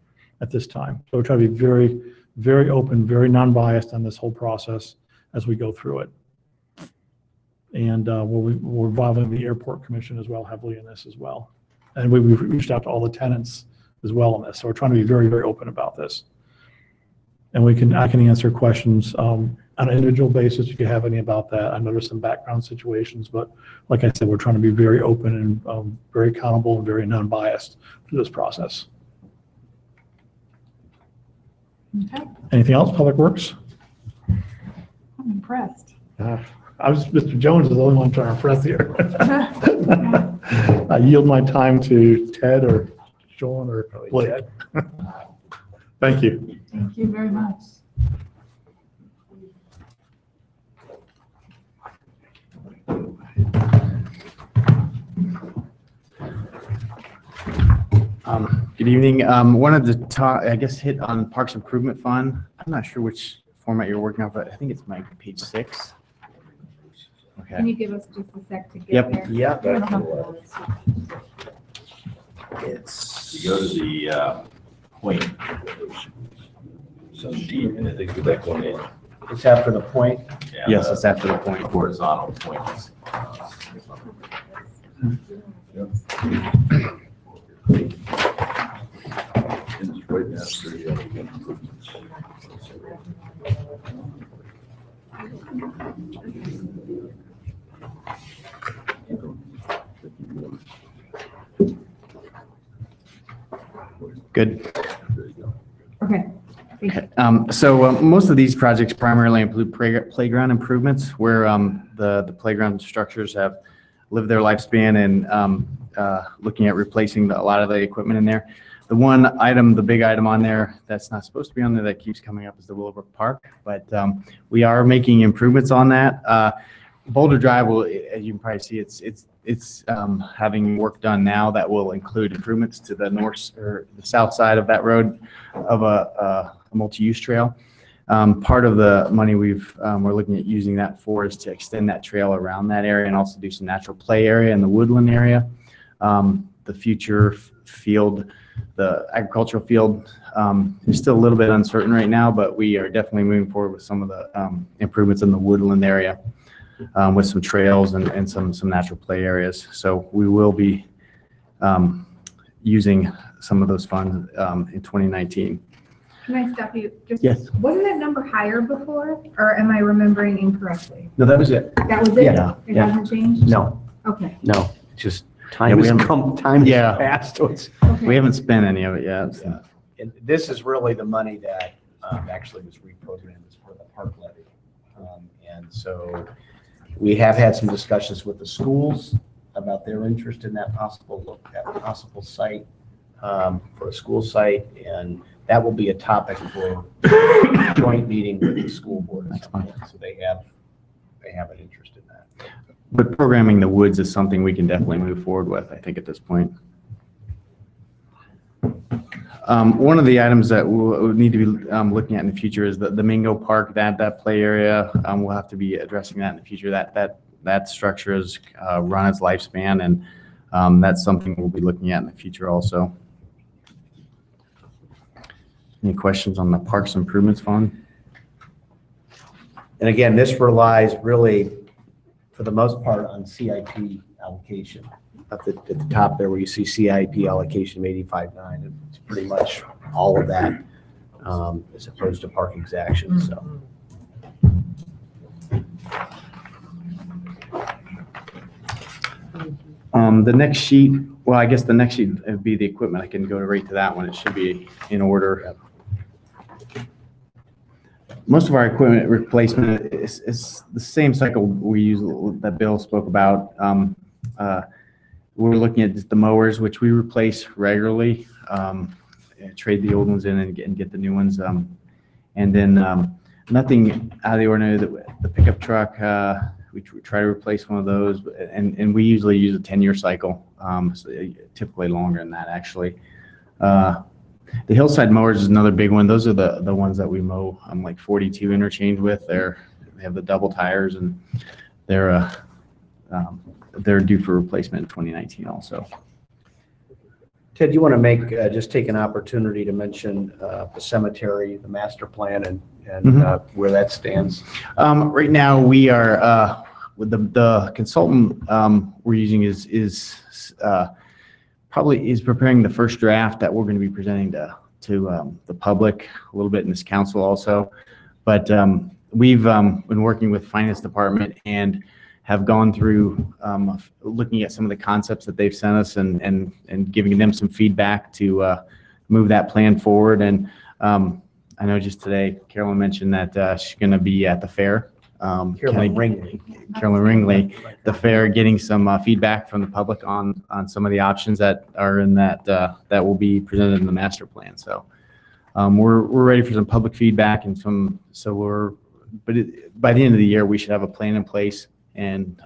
at this time. So we're trying to be very, very open, very non-biased on this whole process as we go through it. And we're involving the airport commission as well, heavily in this as well. And we've reached out to all the tenants as well on this. So we're trying to be very, very open about this. and I can answer questions on an individual basis if you have any about that. I know there's some background situations, but like I said, we're trying to be very open and very accountable and very non-biased through this process. Okay, Anything else, Public Works? I'm impressed. Mr. Jones is the only one trying to impress here. I yield my time to Ted or Sean or Blake. Thank you. Thank you very much. Good evening. Wanted to talk, I guess, hit on Parks Improvement Fund. I'm not sure which format you're working off, but I think it's my page 6. Okay. Can you give us just a sec to get Yep. there? Yep. It's You go to the point. So D, and I think with that one in. It's after the point. Yeah, yes, the it's after the point. horizontal points. And it's right after the other improvements. Good. There you go. Okay. Thank you. Okay. So most of these projects primarily include playground improvements where the playground structures have lived their lifespan and looking at replacing a lot of the equipment in there. The one item, the big item on there that's not supposed to be on there that keeps coming up is the Willowbrook Park, but we are making improvements on that. Boulder Drive will, as you can probably see, it's having work done now that will include improvements to the north or the south side of that road of a multi-use trail. Part of the money we're looking at using that for is to extend that trail around that area and also do some natural play area in the woodland area. The future field, the agricultural field, is still a little bit uncertain right now, but we are definitely moving forward with some of the improvements in the woodland area with some trails and some natural play areas. So we will be using some of those funds in 2019. Can I stop you? Just, Yes. wasn't that number higher before, or am I remembering incorrectly? No, that was it. That was it? Yeah, It yeah. hasn't changed? No, Okay. no, it's just Yeah, time we has haven't- come, time has Yeah. passed. So it's, Okay. We haven't spent any of it yet. So. and this is really the money that actually was reprogrammed as part of the park levy. And so we have had some discussions with the schools about their interest in that possible site for a school site. And that will be a topic for a joint meeting with the school board. So they have an interest in that. But programming the woods is something we can definitely move forward with, I think, at this point. One of the items that we'll need to be looking at in the future is the Mingo Park, that play area. We'll have to be addressing that in the future. That structure has run its lifespan, and that's something we'll be looking at in the future also. Any questions on the Parks Improvements Fund? And again, this relies really, for the most part, on CIP allocation. At the top there where you see CIP allocation of 85.9, it's pretty much all of that as opposed to park exaction. So The next sheet, well, I guess the next sheet would be the equipment. I can go right to that one. It should be in order. Most of our equipment replacement is the same cycle we use that Bill spoke about. We're looking at just the mowers, which we replace regularly, trade the old ones in and get the new ones. And then nothing out of the ordinary. The pickup truck, we try to replace one of those, and we usually use a 10-year cycle, so typically longer than that, actually. The hillside mowers is another big one. Those are the ones that we mow like 42 interchange with. They have the double tires, and they're due for replacement in 2019 also. Ted, you want to just take an opportunity to mention the cemetery, the master plan, and where that stands? Right now, we are with the consultant we're using is preparing the first draft that we're going to be presenting the public a little bit in this council also. But we've been working with finance department and have gone through looking at some of the concepts that they've sent us and giving them some feedback to move that plan forward. And I know just today, Carolyn mentioned that she's going to be at the fair. Carolyn Ringley. Carolyn Ringley, the fair, getting some feedback from the public on some of the options that are in that will be presented in the master plan. So we're ready for some public feedback and by the end of the year, we should have a plan in place. And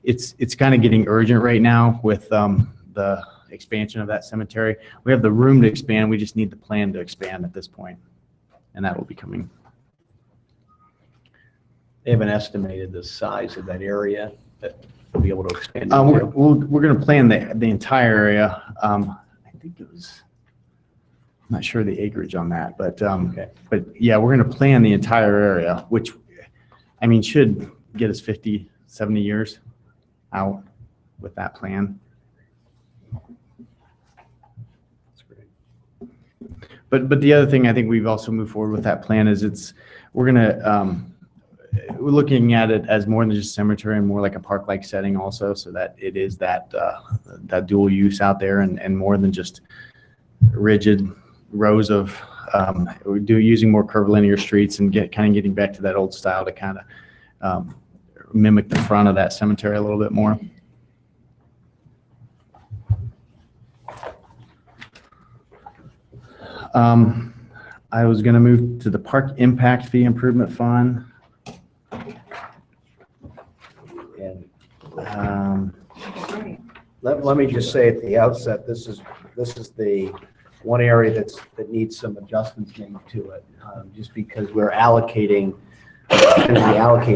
it's kind of getting urgent right now with the expansion of that cemetery. We have the room to expand. We just need the plan to expand at this point, and that will be coming. They haven't estimated the size of that area that we'll be able to expand. We're going to plan the entire area. I think it was, I'm not sure the acreage on that, but Okay. but yeah, we're going to plan the entire area, which I mean should get us 50, 70 years out with that plan. That's great. But the other thing I think we've also moved forward with that plan is we're looking at it as more than just a cemetery and more like a park-like setting also, so that it is that dual use out there and more than just rigid rows of using more curvilinear streets and getting back to that old style to kind of mimic the front of that cemetery a little bit more. I was going to move to the Park Impact Fee Improvement Fund. And let me just say at the outset, this is the one area that needs some adjustments made to it, just because we allocate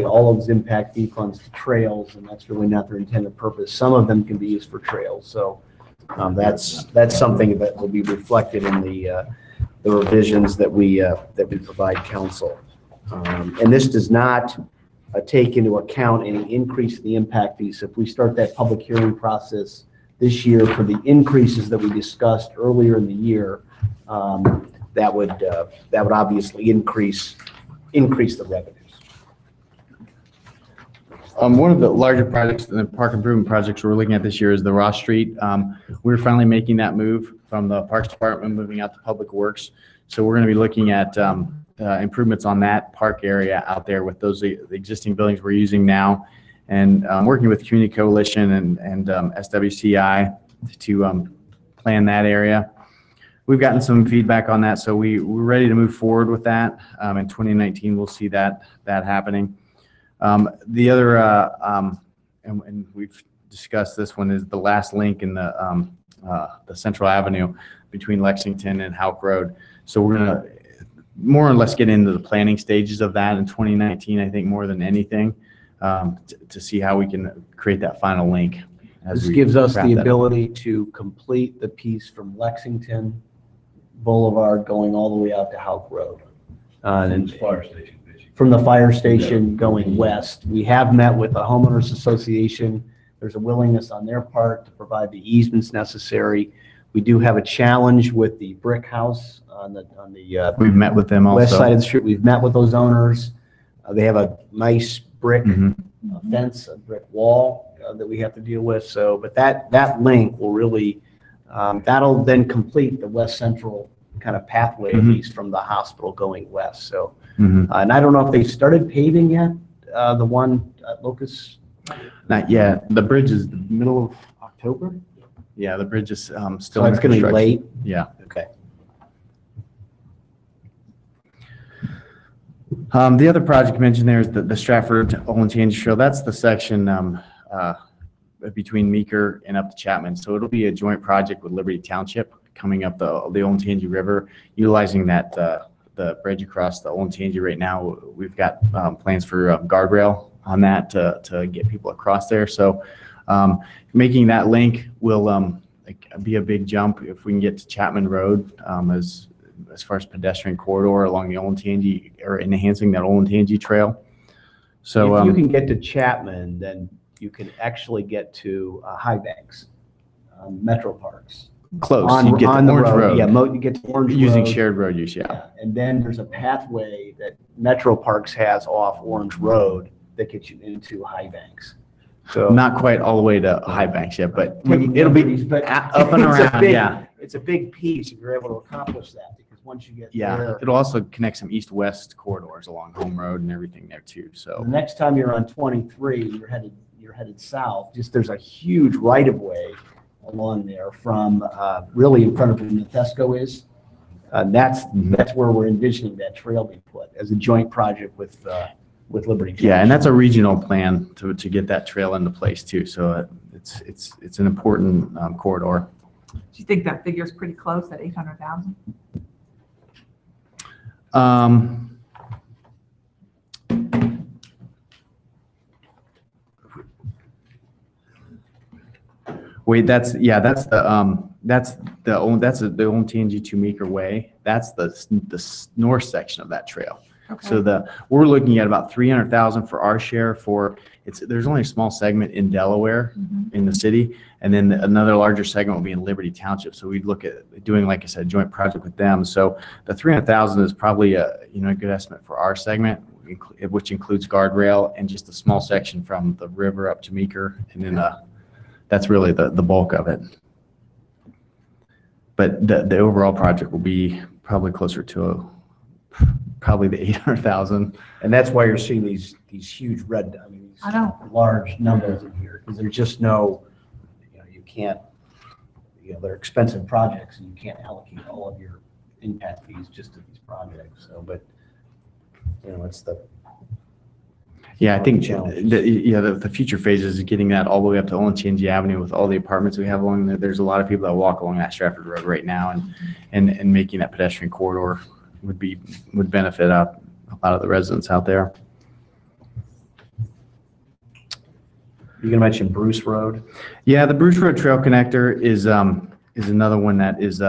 all of those impact fee funds to trails, and that's really not their intended purpose. Some of them can be used for trails, so that's something that will be reflected in the revisions that we provide council. And this does not take into account any increase in the impact fees. If we start that public hearing process this year for the increases that we discussed earlier in the year, that would obviously increase the revenues. One of the larger projects, the park improvement projects we're looking at this year is the Ross Street. We're finally making that move from the Parks Department, moving out to Public Works. So we're going to be looking at improvements on that park area out there with those the existing buildings we're using now, and working with Community Coalition and SWCI to plan that area. We've gotten some feedback on that, so we're ready to move forward with that. In 2019, we'll see that happening. The other, and we've discussed this one, is the last link in the Central Avenue between Lexington and Houck Road. So we're going to more or less get into the planning stages of that in 2019, I think, more than anything, to see how we can create that final link. This gives us the ability to complete the piece from Lexington Boulevard going all the way out to Houck Road. And Fire station, basically. from the fire station going west. We have met with the homeowners association. There's a willingness on their part to provide the easements necessary. We do have a challenge with the brick house on the We've met with them also. west side of the street. We've met with those owners. They have a nice brick fence, a brick wall that we have to deal with. So, but that link will really, that'll then complete the west central kind of pathway, at least from the hospital going west. So, and I don't know if they started paving yet, the one at Locust. Not yet. The bridge is the middle of October. Yeah, the bridge is still. So it's going to be late. Yeah. Okay. The other project mentioned there is the Stratford Olentangy Trail. That's the section between Meeker and up to Chapman. So it'll be a joint project with Liberty Township coming up the Olentangy River, utilizing that the bridge across the Olentangy right now. We've got plans for guardrail on that to get people across there. So making that link will be a big jump if we can get to Chapman Road as far as pedestrian corridor along the Olentangy, or enhancing that Olentangy Trail. So if you can get to Chapman, then you can actually get to High Banks, Metro Parks. Close, On, you get on the the Orange road. Yeah, Road, you get to Orange using Road. shared road use, yeah. And then there's a pathway that Metro Parks has off Orange Road that gets you into High Banks. So Not quite all the way to High Banks yet, but taking it'll be liberties, but up and it's a around, big- yeah. It's a big piece if you're able to accomplish that, because once you get Yeah, there, it'll also connect some east-west corridors along Home Road and everything there too, so. the next time you're on 23, you're headed south. Just there's a huge right of way along there from really in front of where Nethesco is. That's where we're envisioning that trail being put as a joint project with Liberty. Yeah, and that's a regional plan to get that trail into place too, so it's an important corridor. Do you think that figure's pretty close at 800,000? Wait, that's the old TNG 2 Way. That's the north section of that trail. So we're looking at about 300,000 for our share there's only a small segment in Delaware in the city, and then another larger segment will be in Liberty Township. So we'd look at doing, like I said, a joint project with them. So the 300,000 is probably a good estimate for our segment, which includes guardrail and just a small section from the river up to Meeker, and then that's really the bulk of it. But the overall project will be probably closer to probably the 800,000. And that's why you're seeing these huge red, these I know. large numbers in here, because there's just no, you can't, they're expensive projects, and you can't allocate all of your impact fees just to these projects. So, but, it's the. Yeah, I think Challenge. the future phases is getting that all the way up to Olentangy Avenue with all the apartments we have along there. There's a lot of people that walk along that Stratford Road right now, and making that pedestrian corridor would benefit out a lot of the residents out there. You're gonna mention Bruce Road? Yeah, the Bruce Road Trail Connector is another one that is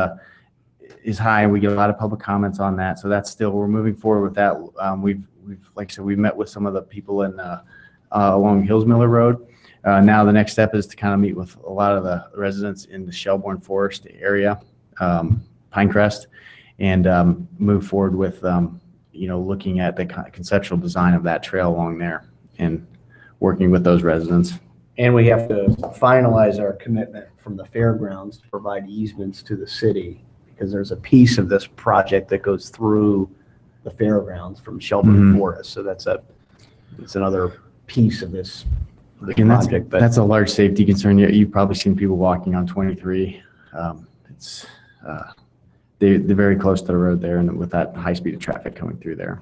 high. We get a lot of public comments on that, so we're moving forward with that. We've like I said, we've met with some of the people in along Hills Miller Road. Now the next step is to kind of meet with a lot of the residents in the Shelbourne Forest area, Pinecrest, and move forward with looking at the conceptual design of that trail along there and working with those residents. And we have to finalize our commitment from the fairgrounds to provide easements to the city, because there's a piece of this project that goes through the fairgrounds from Shelbourne Forest. So it's another piece of this project. That's a large safety concern. You've probably seen people walking on 23. They're very close to the road there, and with that high speed of traffic coming through there.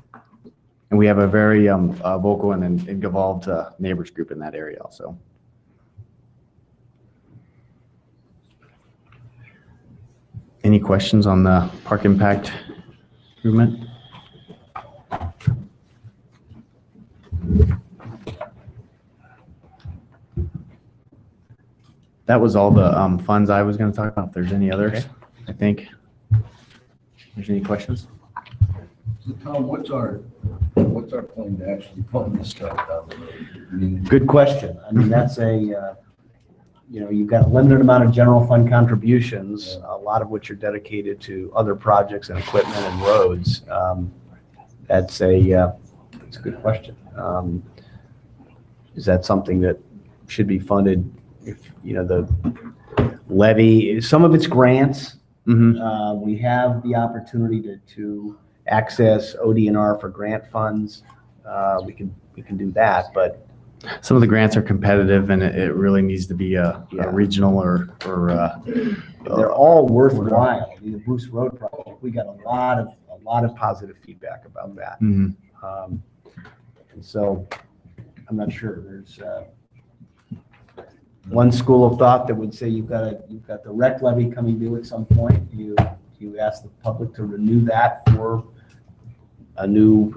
And we have a very vocal and involved neighbors group in that area also. Any questions on the park impact movement? That was all the funds I was going to talk about. If there's any others, okay. I think. There's any questions? So Tom, what's our plan to actually fund this stuff down the road? Good question. That's you've got a limited amount of general fund contributions, a lot of which are dedicated to other projects and equipment and roads. That's a good question. Is that something that should be funded? If the levy, some of it's grants. We have the opportunity to access ODNR for grant funds. We can do that, but some of the grants are competitive, and it really needs to be a regional or they're all worthwhile. The Bruce Road project, we got a lot of positive feedback about that. And so I'm not sure. There's one school of thought that would say you've got the rec levy coming due at some point. You ask the public to renew that for a new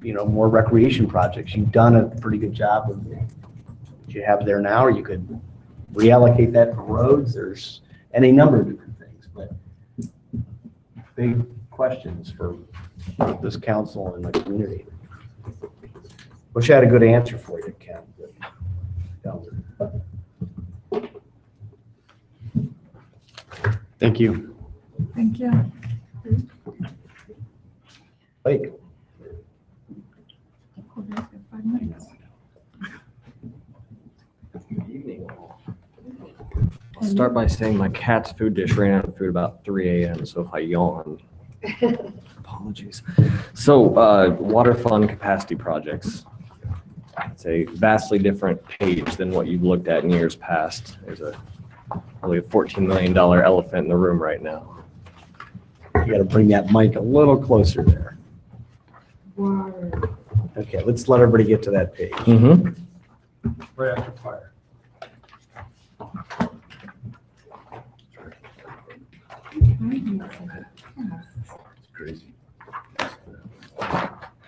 more recreation projects. You've done a pretty good job with what you have there now, or you could reallocate that for roads. There's any number of different things, but big questions for this council and the community. Wish I had a good answer for you, Ken. But, Thank you. Thank you. Blake? Oh, there's got 5 minutes. I'll start by saying my cat's food dish ran out of food about 3 a.m., so if I yawn, apologies. So, water fund capacity projects. It's a vastly different page than what you've looked at in years past. There's probably a $14 million elephant in the room right now. You got to bring that mic a little closer there. Water. Okay, let's let everybody get to that page. Mm-hmm. Right after fire. It's crazy.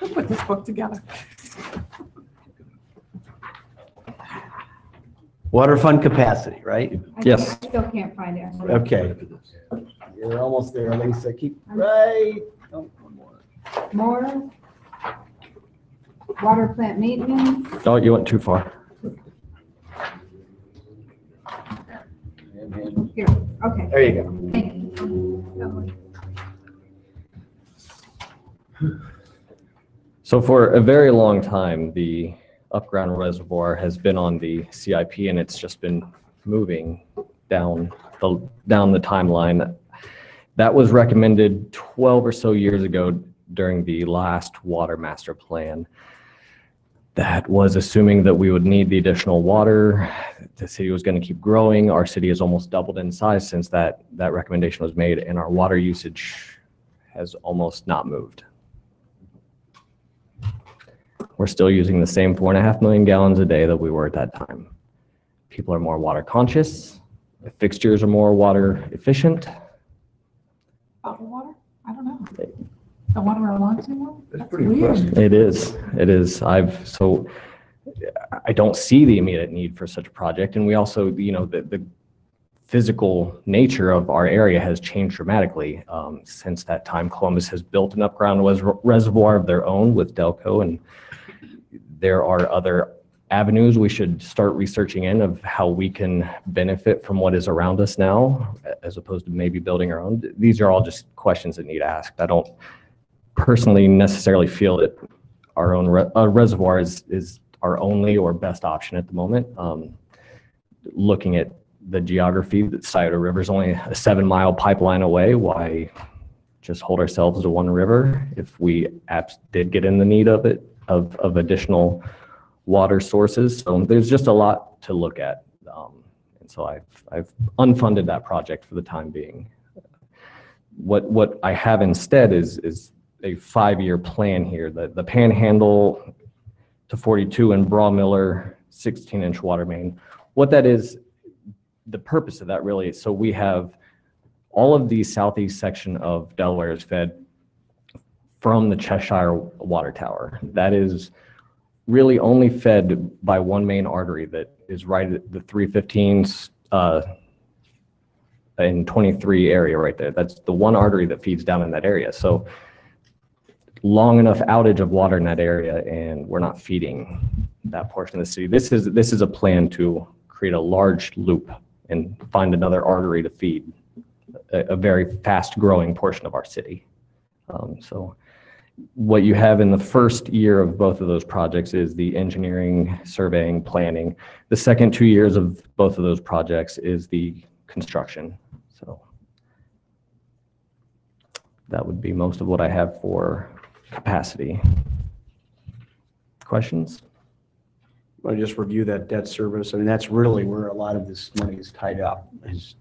Who put this book together? Water fund capacity, right? Yes. I still can't find it. Okay. You're almost there, Lisa. Keep right. Oh, one more. More. Water plant maintenance. Oh, you went too far. Here, okay. There you go. Thank you. So for a very long time, the upground reservoir has been on the CIP, and it's just been moving down the timeline. That was recommended 12 or so years ago during the last water master plan. That was assuming that we would need the additional water. The city was going to keep growing. Our city has almost doubled in size since that recommendation was made, and our water usage has almost not moved. We're still using the same 4.5 million gallons a day that we were at that time. People are more water conscious. The fixtures are more water efficient. Bottled water? I don't know. Don't want to wear lawns anymore? That's pretty weird. impressive. It is. It is. I don't see the immediate need for such a project. And we also, the physical nature of our area has changed dramatically since that time. Columbus has built an upground reservoir of their own with Delco, and there are other avenues we should start researching in of how we can benefit from what is around us now, as opposed to maybe building our own. These are all just questions that need asked. I don't personally necessarily feel that our own reservoir is our only or best option at the moment. Looking at the geography, the Scioto River is only a 7-mile pipeline away. Why just hold ourselves to one river if we did get in the need of it, of additional water sources? So there's just a lot to look at. And so I've unfunded that project for the time being. What I have instead is a 5-year plan here. The Panhandle to 42 and Braw-Miller 16-inch water main. What that is, the purpose of that really is so we have all of the southeast section of Delaware is fed from the Cheshire Water Tower. That is really only fed by one main artery that is right at the 315s and 23 area right there. That's the one artery that feeds down in that area. So long enough outage of water in that area, and we're not feeding that portion of the city. This is a plan to create a large loop and find another artery to feed a very fast growing portion of our city. So what you have in the first year of both of those projects is the engineering, surveying, planning. The second 2 years of both of those projects is the construction. So that would be most of what I have for capacity. Questions? I just review that debt service. I mean, that's really where a lot of this money is tied up, is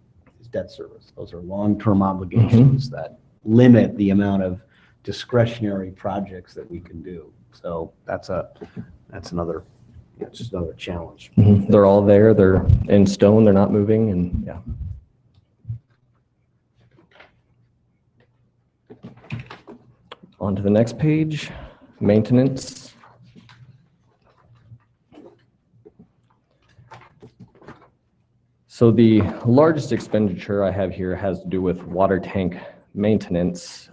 debt service. Those are long-term obligations that limit the amount of discretionary projects that we can do. So that's another challenge. They're all there. They're in stone. They're not moving, and yeah. On to the next page, maintenance. So the largest expenditure I have here has to do with water tank maintenance.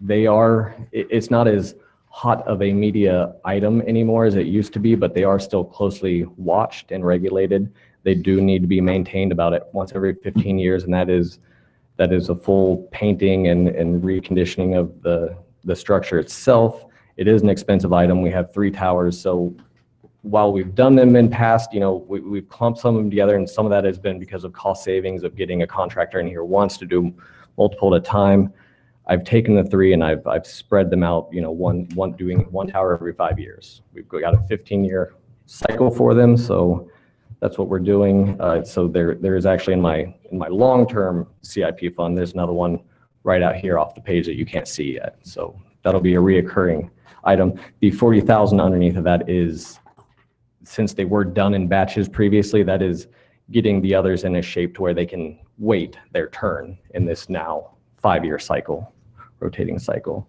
It's not as hot of a media item anymore as it used to be, but they are still closely watched and regulated. They do need to be maintained about once every 15 years, and that is That is a full painting and reconditioning of the structure itself. It is an expensive item. We have 3 towers, so while we've done them in past, we've clumped some of them together, and some of that has been because of cost savings of getting a contractor in here once to do multiple at a time. I've taken the 3 and I've spread them out, doing 1 tower every 5 years. We've got a 15-year cycle for them, so that's what we're doing. So there is actually in my long-term CIP fund, there's another one right out here off the page that you can't see yet. So that'll be a reoccurring item. The 40,000 underneath of that is, since they were done in batches previously, that is getting the others in a shape to where they can wait their turn in this now 5-year cycle, rotating cycle.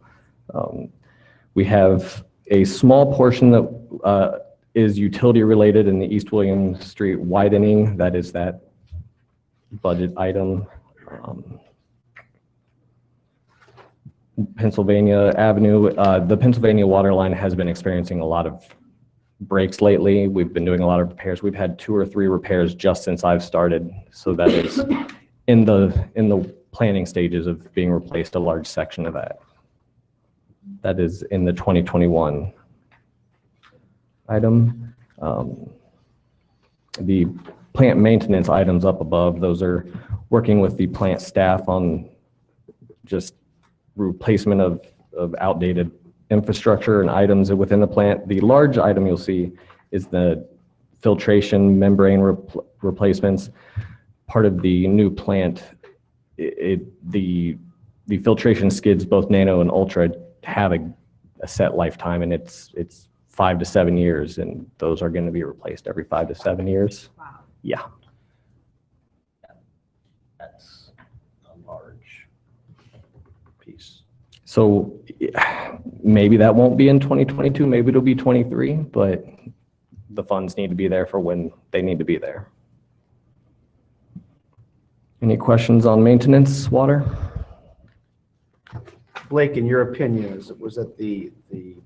We have a small portion that is utility related in the East William Street widening. That is that budget item. Pennsylvania Avenue, the Pennsylvania water line has been experiencing a lot of breaks lately. We've been doing a lot of repairs. We've had 2 or 3 repairs just since I've started. So that is in the planning stages of being replaced, a large section of that. That is in the 2021 item. The plant maintenance items up above, those are working with the plant staff on just replacement of outdated infrastructure and items within the plant. The large item you'll see is the filtration membrane replacements. Part of the new plant, the filtration skids, both Nano and Ultra, have a set lifetime, and it's 5 to 7 years, and those are going to be replaced every 5 to 7 years. Wow. Yeah. That's a large piece. So maybe that won't be in 2022, maybe it'll be 23, but the funds need to be there for when they need to be there. Any questions on maintenance, water? Blake, in your opinion, was it the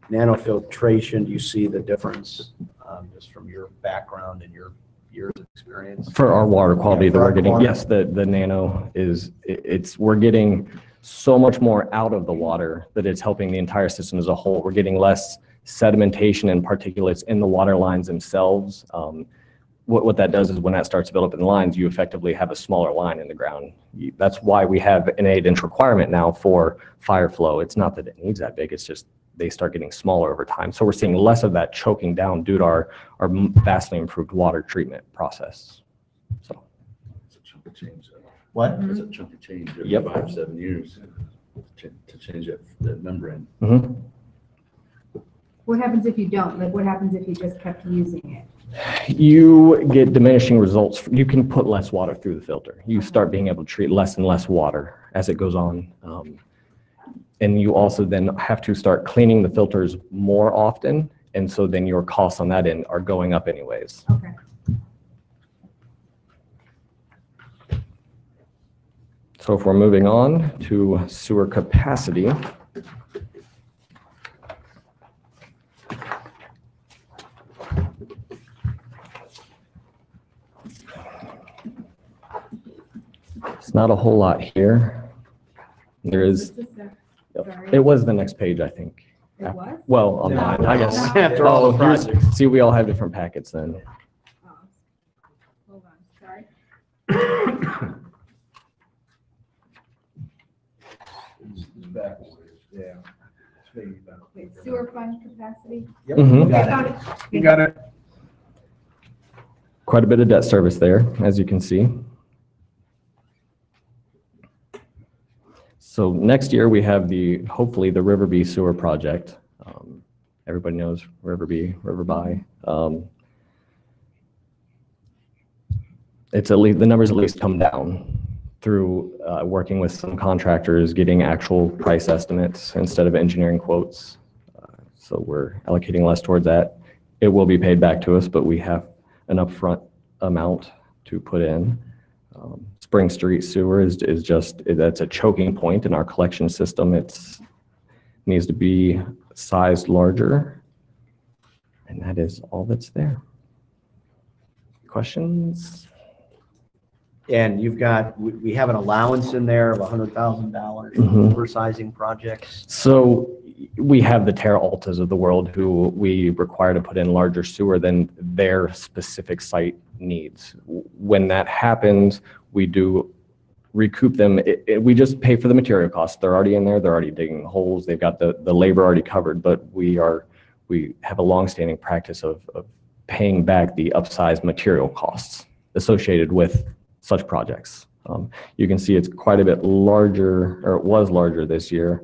nanofiltration? Do you see the difference just from your background and your years of experience? For our water quality Yeah, that for we're our getting, quality. yes, the nano we're getting so much more out of the water that it's helping the entire system as a whole. We're getting less sedimentation and particulates in the water lines themselves. What that does is when that starts to build up in the lines, you effectively have a smaller line in the ground. That's why we have an 8-inch requirement now for fire flow. It's not that it needs that big, it's just they start getting smaller over time. So we're seeing less of that choking down due to our vastly improved water treatment process. So. It's a chunk of change. What? It's a chunk of change every Yep. 5, 7 years to change that membrane. Mm-hmm. What happens if you don't? Like, what happens if you just kept using it? You get diminishing results. You can put less water through the filter. You start being able to treat less and less water as it goes on. And you also then have to start cleaning the filters more often. And so then your costs on that end are going up anyways. Okay. So if we're moving on to sewer capacity. It's not a whole lot here. There is, it was the next page, I think. It was? Well, on Yeah. mine, I guess. After all the here's- projects. See, we all have different packets then. Oh. Hold on, sorry. It's back a ways, yeah. It's maybe back. Wait, sewer fund capacity? Yep, Mhm. you got Found it. it. You got it. Quite a bit of debt service there, as you can see. So next year, we have hopefully the Riverby sewer project. Everybody knows Riverby. It's at least, the numbers at least come down through working with some contractors, getting actual price estimates instead of engineering quotes. So we're allocating less towards that. It will be paid back to us, but we have an upfront amount to put in. Spring Street sewer is just, that's a choking point in our collection system. It needs to be sized larger. And that is all that's there. Questions? And you've got, we have an allowance in there of $100,000 Mhm. oversizing projects. So we have the Terra Altas of the world who we require to put in larger sewer than their specific site needs. When that happens, we do recoup them. We just pay for the material costs. They're already in there. They're already digging holes. They've got the labor already covered, but we have a longstanding practice of paying back the upsized material costs associated with such projects. You can see it's quite a bit larger, or it was larger this year.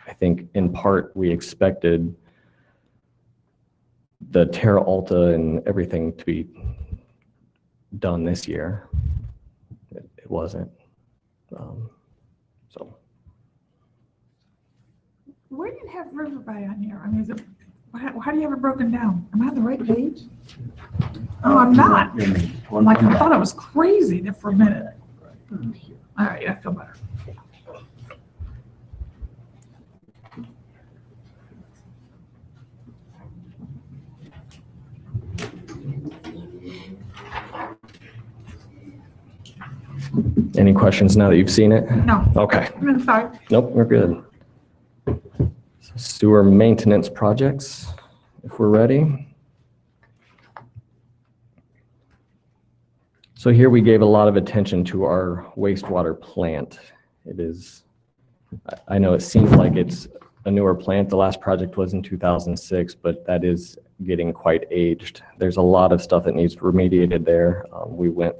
I think in part we expected the Terra Alta and everything to be done this year. It wasn't. So Where do you have River Bay on here? I mean, is it, how do you have it broken down? Am I on the right page? Oh, I'm not. I'm like, I thought I was crazy there for a minute. All right, I feel better. any questions now that you've seen it? No, Okay. I'm sorry. Nope, we're good. Sewer maintenance projects, if we're ready. So here we gave a lot of attention to our wastewater plant. It is, I know it seems like it's a newer plant. The last project was in 2006, but that is getting quite aged. There's a lot of stuff that needs remediated there. We went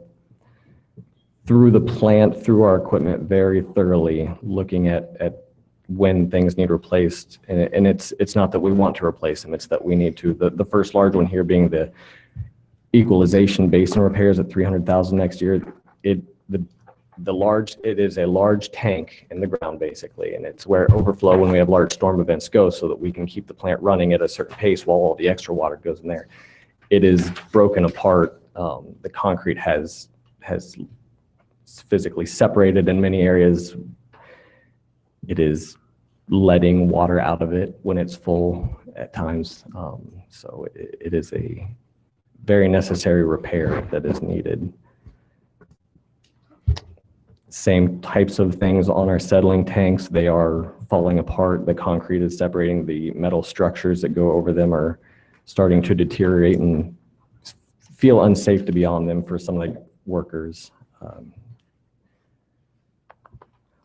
through the plant, through our equipment very thoroughly, looking at when things need replaced. And it's not that we want to replace them, it's that we need to. The first large one here being the equalization basin repairs at $300,000 next year. It is a large tank in the ground basically, and it's where overflow when we have large storm events goes, so that we can keep the plant running at a certain pace while all the extra water goes in there. It is broken apart. The concrete has physically separated in many areas. It is letting water out of it when it's full at times. So it is a very necessary repair that is needed. Same types of things on our settling tanks. They are falling apart. The concrete is separating. The metal structures that go over them are starting to deteriorate and feel unsafe to be on them for some of the workers.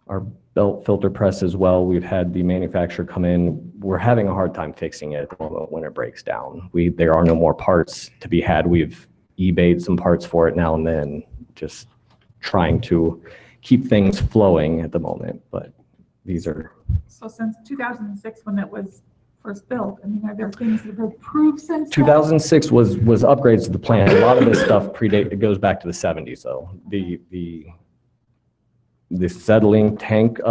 Our belt filter press as well, we've had the manufacturer come in. We're having a hard time fixing it at the moment when it breaks down. There are no more parts to be had. We've eBayed some parts for it now and then, just trying to keep things flowing at the moment, but these are. So since 2006, when it was first built, I mean, are there things that have improved since then? 2006 was upgrades to the plant. A lot of this stuff it goes back to the 70s though. The settling tanks,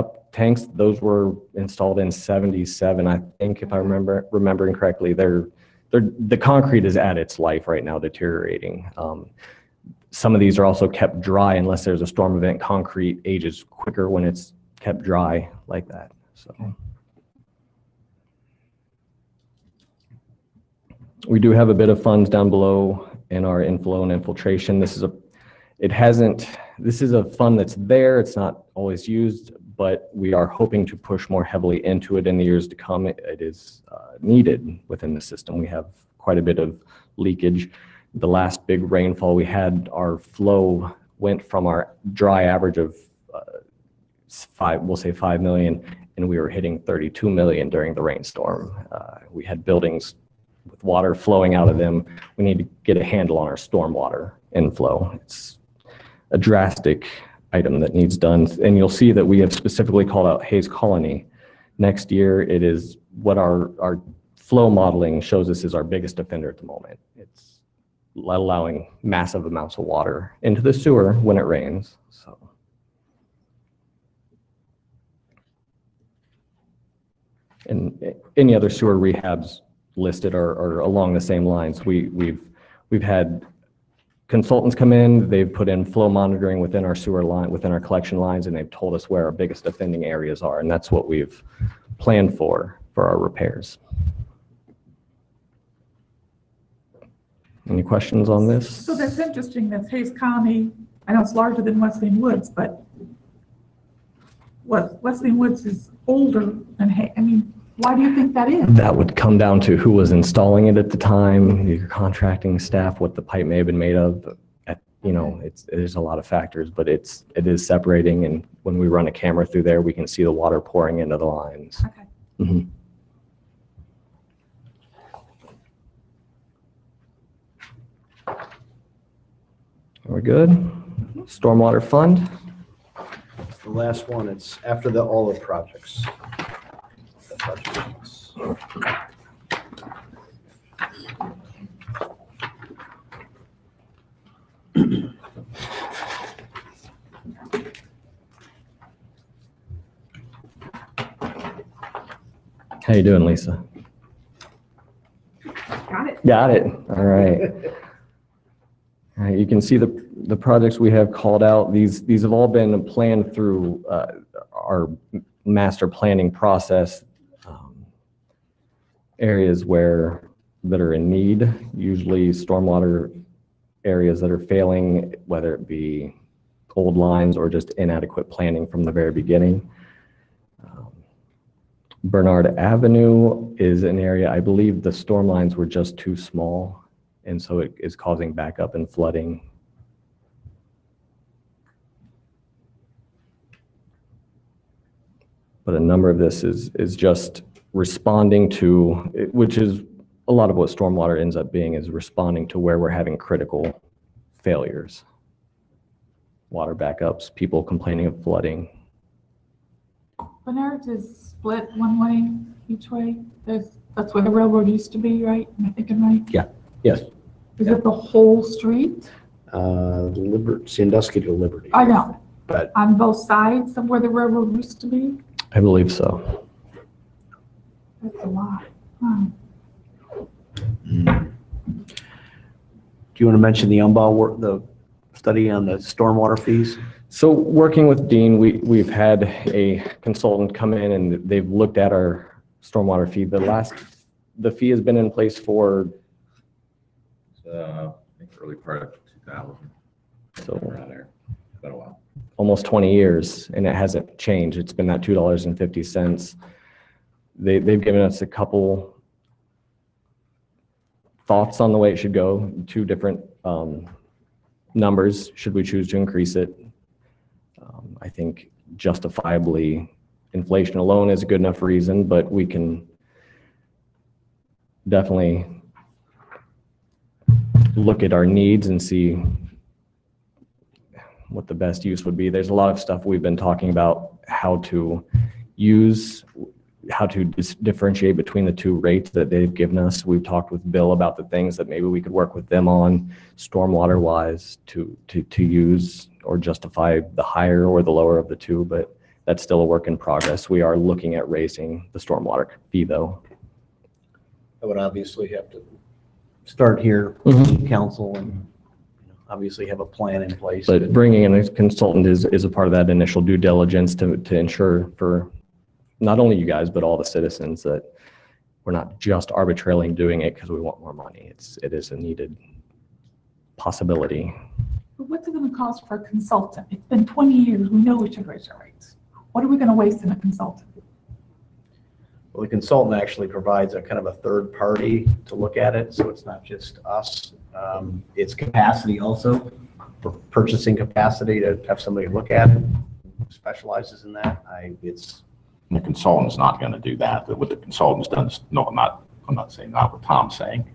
those were installed in 77, I think, if I remembering correctly. The concrete is at its life right now, deteriorating. Some of these are also kept dry unless there's a storm event. Concrete ages quicker when it's kept dry like that. So we do have a bit of funds down below in our inflow and infiltration. This is a fund that's there. It's not always used, but we are hoping to push more heavily into it in the years to come. It is needed within the system. We have quite a bit of leakage. The last big rainfall we had, our flow went from our dry average of 5 million, and we were hitting 32 million during the rainstorm. We had buildings with water flowing out of them. We need to get a handle on our stormwater inflow. It's a drastic item that needs done, and you'll see that we have specifically called out Hayes Colony. Next year, it is what our flow modeling shows us is our biggest offender at the moment. It's allowing massive amounts of water into the sewer when it rains. So, and any other sewer rehabs listed are along the same lines. We've had consultants come in, they've put in flow monitoring within our sewer line, within our collection lines, and they've told us where our biggest offending areas are, and that's what we've planned for our repairs. Any questions on this? So that's interesting, that's Hayes County I know it's larger than Wesleyan Woods, but Wesleyan Woods is older than I mean, why do you think that is? That would come down to who was installing it at the time, your contracting staff, what the pipe may have been made of. There's a lot of factors, but it is separating, and when we run a camera through there, we can see the water pouring into the lines. Okay. Mhm. We're good? Stormwater fund? The last one, it's after all the projects. The projects. How you doing, Lisa? Got it. Got it. All right. All right, you can see the projects we have called out. These have all been planned through our master planning process. Areas that are in need, usually stormwater areas that are failing, whether it be old lines or just inadequate planning from the very beginning. Bernard Avenue is an area, I believe the storm lines were just too small, and so it is causing backup and flooding. But a number of this is just responding to, which is a lot of what stormwater ends up being, is responding to where we're having critical failures. Water backups, people complaining of flooding. Bernard's is split one way, each way. That's where the railroad used to be, right? Am I thinking right? Yes. Is it the whole street? Sandusky to Liberty. I know. But On both sides of where the railroad used to be? I believe so. That's a lot. Huh. do you want to mention the work, the study on the stormwater fees? So working with Dean, we've had a consultant come in and they've looked at our stormwater fee. The fee has been in place for I think early part of 2000, so around there. It's been a while. almost 20 years, and it hasn't changed. It's been that $2.50. They've given us a couple thoughts on the way it should go, two different numbers, should we choose to increase it. I think justifiably, inflation alone is a good enough reason, but we can definitely look at our needs and see what the best use would be. There's a lot of stuff we've been talking about, how to differentiate between the two rates that they've given us. We've talked with Bill about the things that maybe we could work with them on stormwater wise to use or justify the higher or the lower of the two, but that's still a work in progress. We are looking at raising the stormwater fee though. I would obviously have to start here, council, and obviously have a plan in place. But bringing in a consultant is a part of that initial due diligence to ensure for not only you guys, but all the citizens that we're not just arbitrarily doing it because we want more money. It is a needed possibility. But what's it going to cost for a consultant? It's been 20 years. We know we should raise our rates. What are we going to waste in a consultant? Well, the consultant actually provides a kind of a third party to look at it, so it's not just us. It's capacity also, for purchasing capacity to have somebody look at it, who specializes in that. The consultant's not going to do that. But what the consultant's done is, no, I'm not saying not what Tom's saying.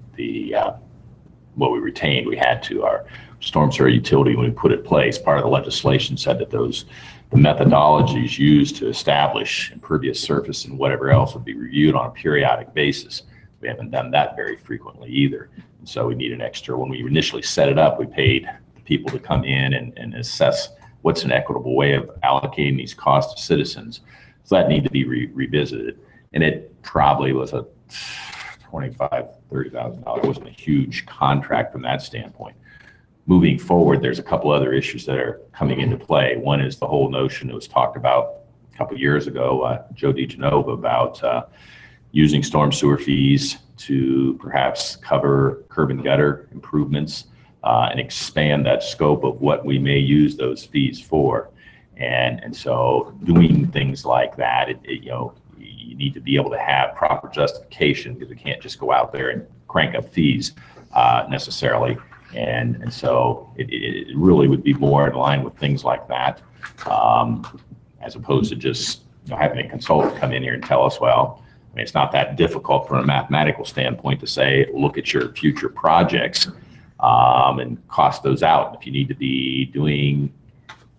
What we retained, we had to our storm sewer utility when we put it in place. Part of the legislation said that the methodologies used to establish impervious surface and whatever else would be reviewed on a periodic basis. We haven't done that very frequently either. And so we need an extra. When we initially set it up, we paid the people to come in and assess what's an equitable way of allocating these costs to citizens. So that need to be revisited. And it probably was a $25,000, $30,000. It wasn't a huge contract from that standpoint. Moving forward, there's a couple other issues that are coming into play. One is the whole notion that was talked about a couple of years ago, Joe DeGenova, about using storm sewer fees to perhaps cover curb and gutter improvements and expand that scope of what we may use those fees for. And so doing things like that, you need to be able to have proper justification, because we can't just go out there and crank up fees necessarily. And so it really would be more in line with things like that, as opposed to just having a consultant come in here and tell us, well, I mean, it's not that difficult from a mathematical standpoint to say, look at your future projects and cost those out. If you need to be doing,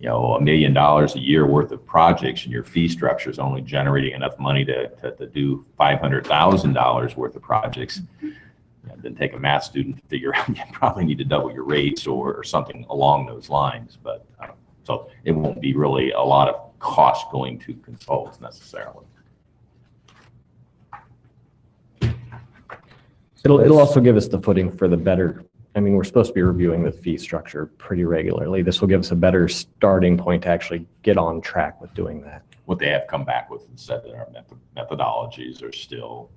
$1 million a year worth of projects, and your fee structure is only generating enough money to do $500,000 worth of projects, then take a math student to figure out you probably need to double your rates or something along those lines. But so it won't be really a lot of cost going to consultants necessarily. It'll also give us the footing for the better. I mean, we're supposed to be reviewing the fee structure pretty regularly. This will give us a better starting point to actually get on track with doing that. What they have come back with and said that our methodologies are still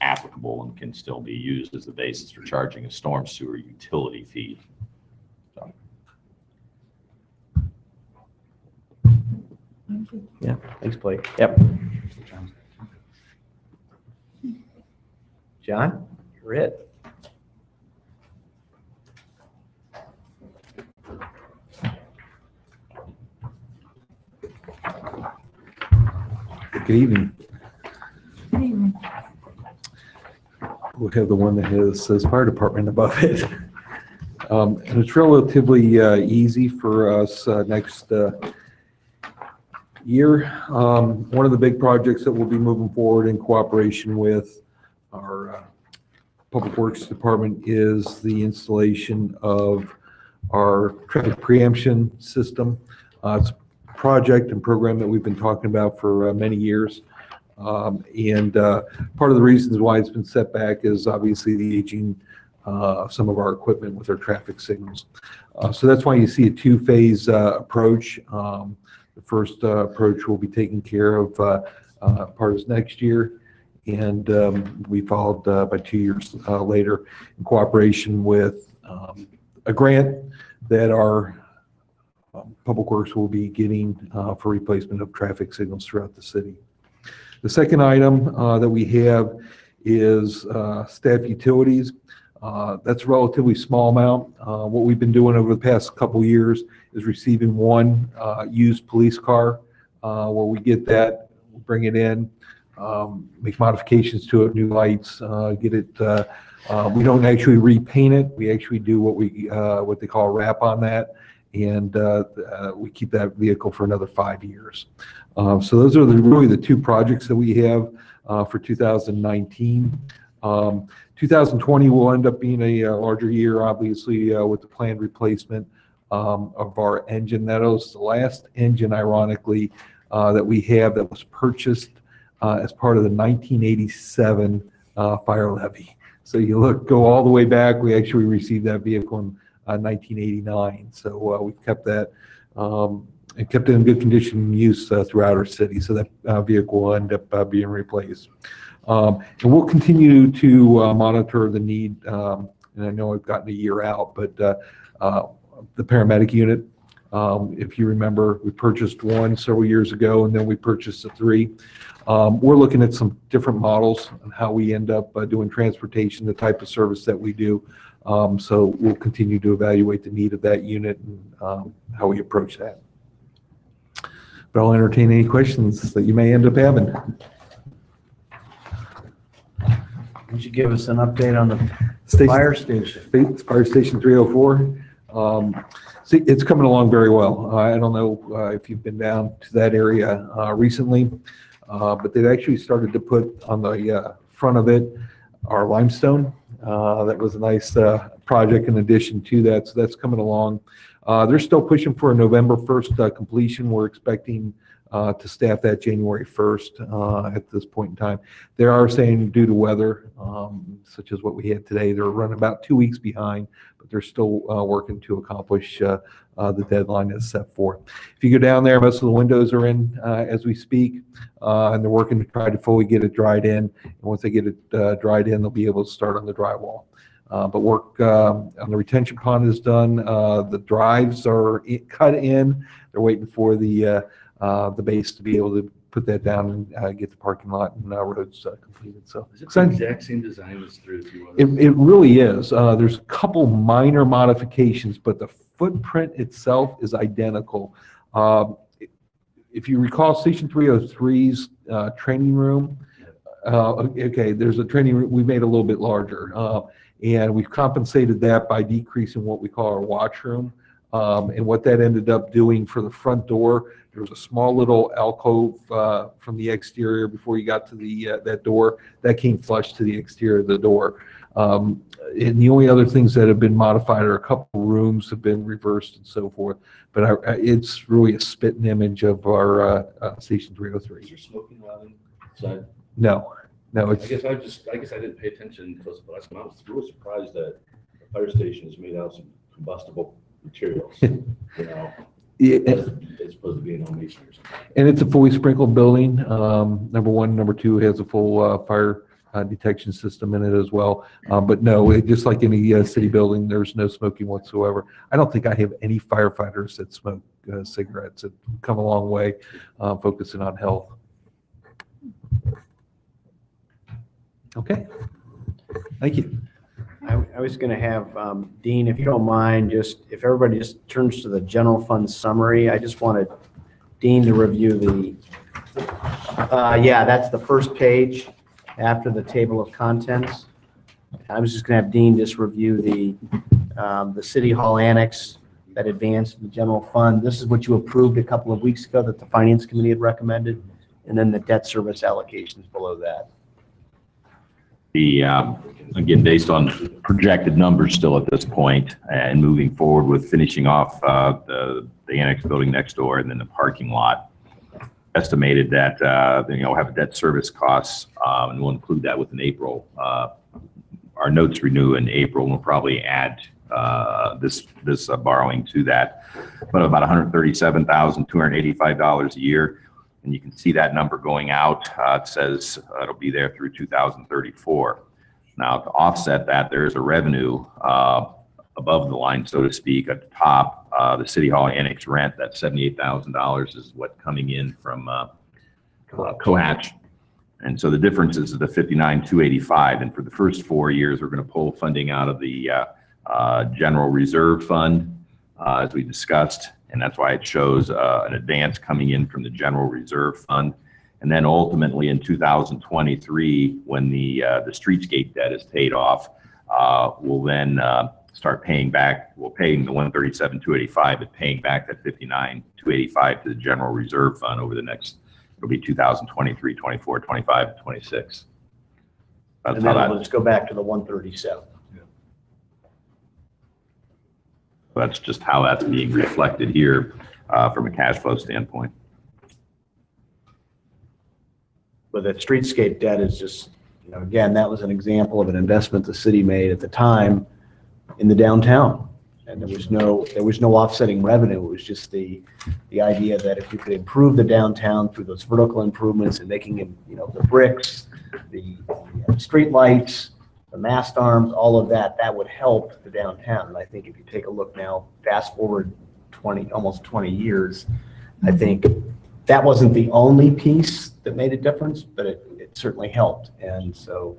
applicable and can still be used as the basis for charging a storm sewer utility fee. So. Yeah. Thanks, Blake. Yep. John, you're it. Good evening. Good evening. We have the one that says fire department above it. And it's relatively easy for us next year. One of the big projects that we'll be moving forward in cooperation with our Public Works Department is the installation of our traffic preemption system. It's a project and program that we've been talking about for many years. And part of the reasons why it's been set back is obviously the aging of some of our equipment with our traffic signals. So that's why you see a two-phase approach. The first approach will be taken care of part of next year, and we followed by 2 years later in cooperation with a grant that our Public Works will be getting for replacement of traffic signals throughout the city. The second item that we have is staff utilities. That's a relatively small amount. What we've been doing over the past couple years is receiving one used police car where we get that, we'll bring it in, make modifications to it, new lights, get it. We don't actually repaint it. We actually do what they call a wrap on that, and we keep that vehicle for another 5 years. So those are really the two projects that we have for 2019. 2020 will end up being a larger year, obviously, with the planned replacement of our engine. That was the last engine, ironically, that we have that was purchased as part of the 1987 fire levy. So you go all the way back, we actually received that vehicle in 1989. So we've kept that and kept it in good condition and use throughout our city. So that vehicle will end up being replaced. And we'll continue to monitor the need. And I know I've gotten a year out, but the paramedic unit, if you remember, we purchased one several years ago, and then we purchased a 3. We're looking at some different models and how we end up doing transportation, the type of service that we do. So we'll continue to evaluate the need of that unit and how we approach that. But I'll entertain any questions that you may end up having. Would you give us an update on the fire station? Fire Station 304. See, it's coming along very well. I don't know if you've been down to that area recently, but they've actually started to put on the front of it our limestone. That was a nice project in addition to that, so that's coming along. They're still pushing for a November 1st completion. We're expecting to staff that January 1st at this point in time. They are saying due to weather, such as what we had today, they're running about 2 weeks behind, but they're still working to accomplish the deadline that's set for. If you go down there, most of the windows are in as we speak, and they're working to try to fully get it dried in. And once they get it dried in, they'll be able to start on the drywall. But work on the retention pond is done. The drives are cut in. They're waiting for the base to be able to put that down and get the parking lot and roads completed. So Is it the exact same design as 302? it really is. There's a couple minor modifications, but the footprint itself is identical. If you recall Station 303's training room, okay, there's a training room we made a little bit larger. And we've compensated that by decreasing what we call our watch room. And what that ended up doing for the front door, there was a small little alcove from the exterior before you got to that door. That came flush to the exterior of the door. And the only other things that have been modified are a couple rooms have been reversed and so forth. But it's really a spitting image of our Station 303. Is there smoking allowed inside? No. I guess I didn't pay attention because last time I was really surprised that the fire station is made out of some combustible materials. It's supposed to be an masonry or something. And it's a fully sprinkled building. Number one, number two has a full fire detection system in it as well. But no, just like any city building, there's no smoking whatsoever. I don't think I have any firefighters that smoke cigarettes. It's come a long way, focusing on health. Okay, thank you. I was going to have Dean, if you don't mind, if everybody just turns to the general fund summary, I just wanted Dean to review that's the first page after the table of contents. I was just going to have Dean just review the City Hall Annex that advanced in the general fund. This is what you approved a couple of weeks ago that the Finance Committee had recommended, and then the debt service allocations below that. Again, based on projected numbers still at this point and moving forward with finishing off the annex building next door and then the parking lot, estimated that, have debt service costs, and we'll include that with an April. Our notes renew in April, and we'll probably add this borrowing to that, but about $137,285 a year. And you can see that number going out. It says it'll be there through 2034. Now, to offset that, there's a revenue above the line, so to speak, at the top. The City Hall Annex rent, that $78,000 is what's coming in from Cohatch. And so the difference is the $59,285. And for the first 4 years, we're going to pull funding out of the General Reserve Fund, as we discussed. And that's why it shows an advance coming in from the General Reserve Fund. And then ultimately in 2023, when the streetscape debt is paid off, we'll then start paying back, paying the $137,285, but paying back that $59,285 to the General Reserve Fund over the next, it'll be 2023, 24, 25, and 26. And then let's go back to the 137. That's just how that's being reflected here from a cash flow standpoint. But the streetscape debt is just, again, that was an example of an investment the city made at the time in the downtown. And there was no offsetting revenue. It was just the idea that if you could improve the downtown through those vertical improvements and making it, the bricks, the street lights, the mast arms, all of that would help the downtown. And I think if you take a look now, fast forward almost 20 years, I think that wasn't the only piece that made a difference, but it certainly helped. And so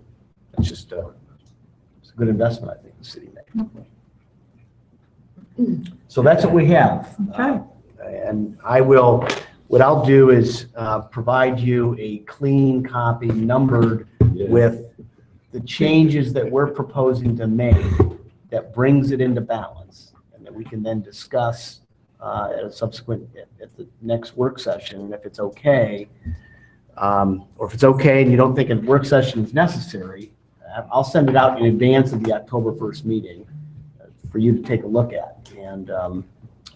it's just it's a good investment, I think, the city made. So that's what we have. Okay. And what I'll do is provide you a clean copy numbered with the changes that we're proposing to make that brings it into balance, and that we can then discuss at the next work session. And if it's okay, or if it's okay and you don't think a work session is necessary, I'll send it out in advance of the October 1st meeting for you to take a look at. And Do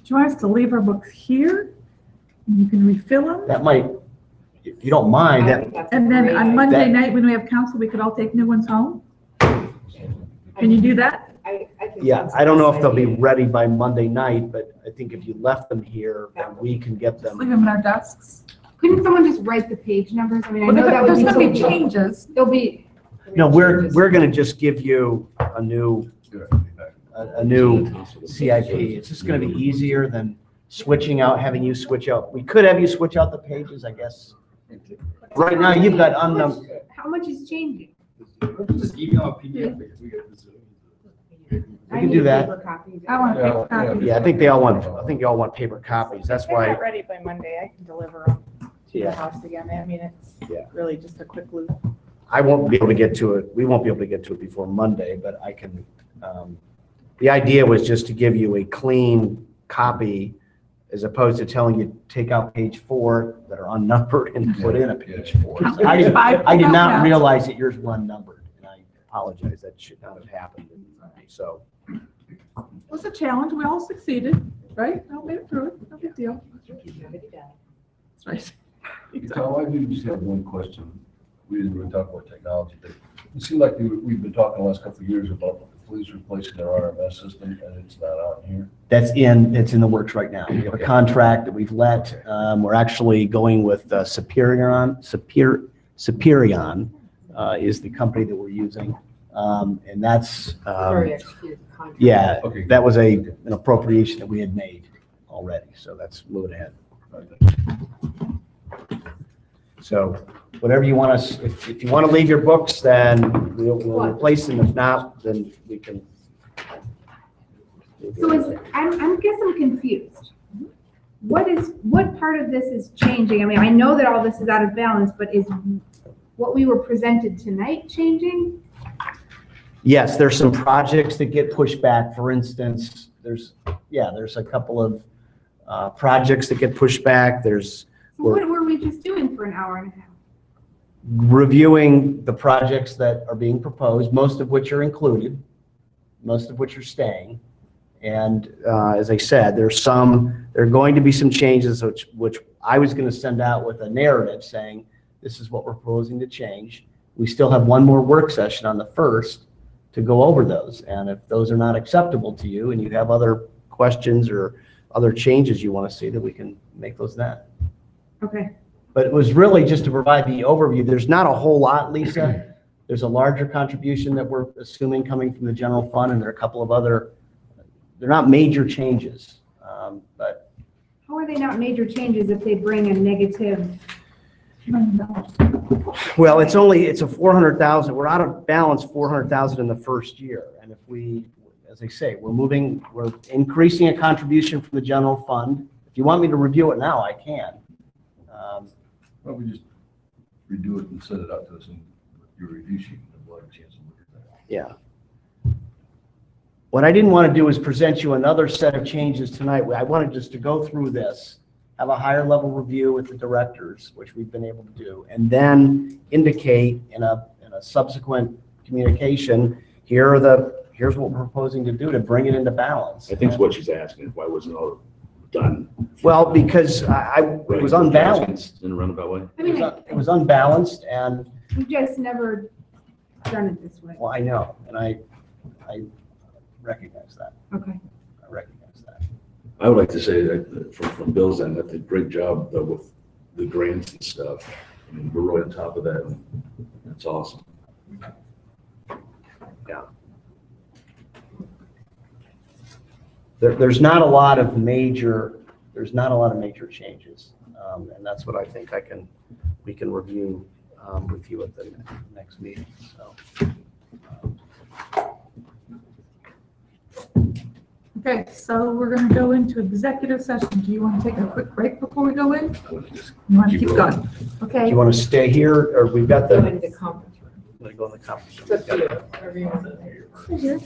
you want us to leave our books here? And you can refill them? that might, if you don't mind, And then on Monday night, when we have council, we could all take new ones home? Can you do that? I think yeah, that's I don't know if they'll be fascinating. ready by Monday night, but I think if you left them here, then we can get Just leave them. them in our desks? Couldn't someone just write the page numbers? I mean, I Well, know that would there's be gonna be so- changes. There'll be, No, we're going to just give you a new CIP. It's just going to be easier than switching out, having you switch out. We could have you switch out the pages, I guess. Right now, you've got unnumbered. How much is changing? Just email a PDF because we get this. We can do that. I want to Yeah, take copies. Yeah, I think y'all want paper copies. That's If they're not why, ready by Monday, I can deliver them to the Yeah. house again. I mean, Yeah. it's really just a quick loop. I won't be able to get to it. We won't be able to get to it before Monday, but I can, the idea was just to give you a clean copy as opposed to telling you, take out page 4 that are unnumbered and put in a page 4. I did not realize that yours were unnumbered, and I apologize. That should not have happened. So, It was a challenge. We all succeeded, right? We all made it through it. No big deal. That's right. Tom, I do just have one question. We didn't really talk about technology, but it seemed like we've been talking the last couple of years about the police replacing their RMS system, and it's not on here. it's in the works right now. We have a contract that we've let. We're actually going with Superion is the company that we're using. And that's, yeah, Okay. that was an appropriation that we had made already. So that's moving ahead. So whatever you want us, if you want to leave your books, then we'll replace them. If not, then we can. So I guess I'm confused. What part of this is changing? I mean, I know that all this is out of balance, but is what we were presented tonight changing? Yes, there's some projects that get pushed back. For instance, there's a couple of projects that get pushed back. So what were we just doing for an hour and a half? Reviewing the projects that are being proposed, most of which are included, most of which are staying. And as I said, there are going to be some changes which I was going to send out with a narrative saying, this is what we're proposing to change. We still have one more work session on the 1st to go over those. And if those are not acceptable to you and you have other questions or other changes you want to see, then we can make those then. Okay. But it was really just to provide the overview. There's not a whole lot, Lisa. There's a larger contribution that we're assuming coming from the general fund, and there are a couple of other, they're not major changes, but. How are they not major changes if they bring a negative? Well, it's a 400,000, we're out of balance 400,000 in the first year. And if we, as I say, we're increasing a contribution from the general fund. If you want me to review it now, I can. Why don't we just redo it and send it out to us in your review sheet, and we'll have a chance to look at that. Yeah. What I didn't want to do is present you another set of changes tonight. I wanted just to go through this, have a higher level review with the directors, which we've been able to do, and then indicate in a subsequent communication, here's what we're proposing to do to bring it into balance. I think it's what she's asking, why wasn't it all done? Well, because it was unbalanced. In a roundabout way? I mean, It was unbalanced, and, we've just never done it this way. well, I know, and I recognize that. Okay. I recognize that. I would like to say that from Bill's end, that they did a great job though with the grants and stuff. I mean, we're right on top of that. And that's awesome. Yeah. There's not a lot of major changes, and that's what I think we can review with you at the next meeting. So. Okay, so we're going to go into executive session. Do you want to take a quick break before we go in? You want to keep going? Do Okay. you want to stay here, or we've got the? Go into the conference room. Want to go in the conference room? It's up to you, whatever you want to do.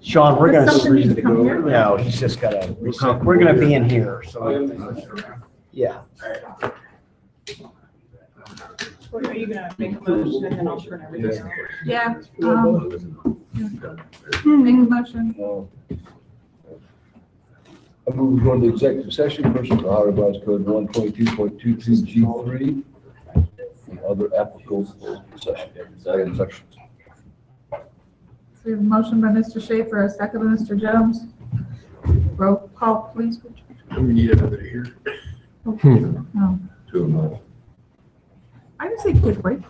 Sean, we're Does something need going to come here? No, he's just got to. We're going to be in here. So. Yeah. Are you gonna make a motion and then I'll turn everything over? Yeah. Make a motion. I move we go into executive session, pursuant to Ohio Revised Code 122.22G3, and other applicable sections. So we have a motion by Mr. Schaefer, a second by Mr. Jones. Roll call, please. Do we need another here? No. to them. I didn't say good break.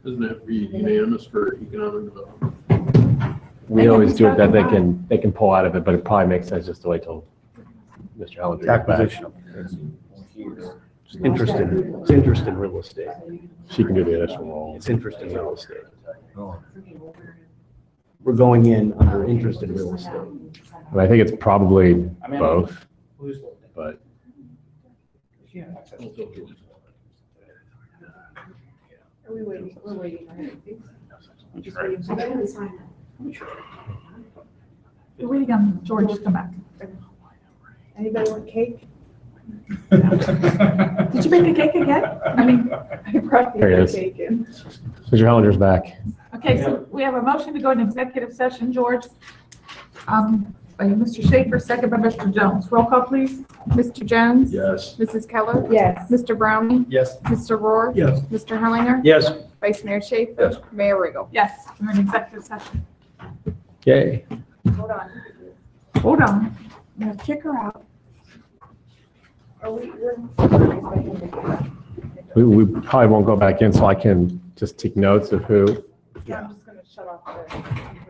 Doesn't have to be unanimous for economic development. We always do it that they can pull out of it, but it probably makes sense just to wait till Mr. Heller gets back. Acquisition. It's interest in real estate. She can do the initial roll. It's interest in real estate. We're going in under interest in real estate. And I think it's probably both, but Are we waiting? We're waiting on it. We're waiting on George to come back. Anybody want cake? Did you bring the cake again? I mean, I brought There it the is. cake in. Mr. Hellinger's back. okay, so we have a motion to go into executive session, George. By Mr. Schaefer, second by Mr. Jones. Roll call, please. Mr. Jones? Yes. Mrs. Keller? Yes. Mr. Browning? Yes. Mr. Rohr? Yes. Mr. Hellinger? Yes. Vice Mayor Schaefer? Yes. Mayor Riggle? Yes, we're in executive session. Yay. Hold on. Hold on. I'm gonna kick her out. Are we, We probably won't go back in, so I can just take notes of who. I'm just gonna shut off the.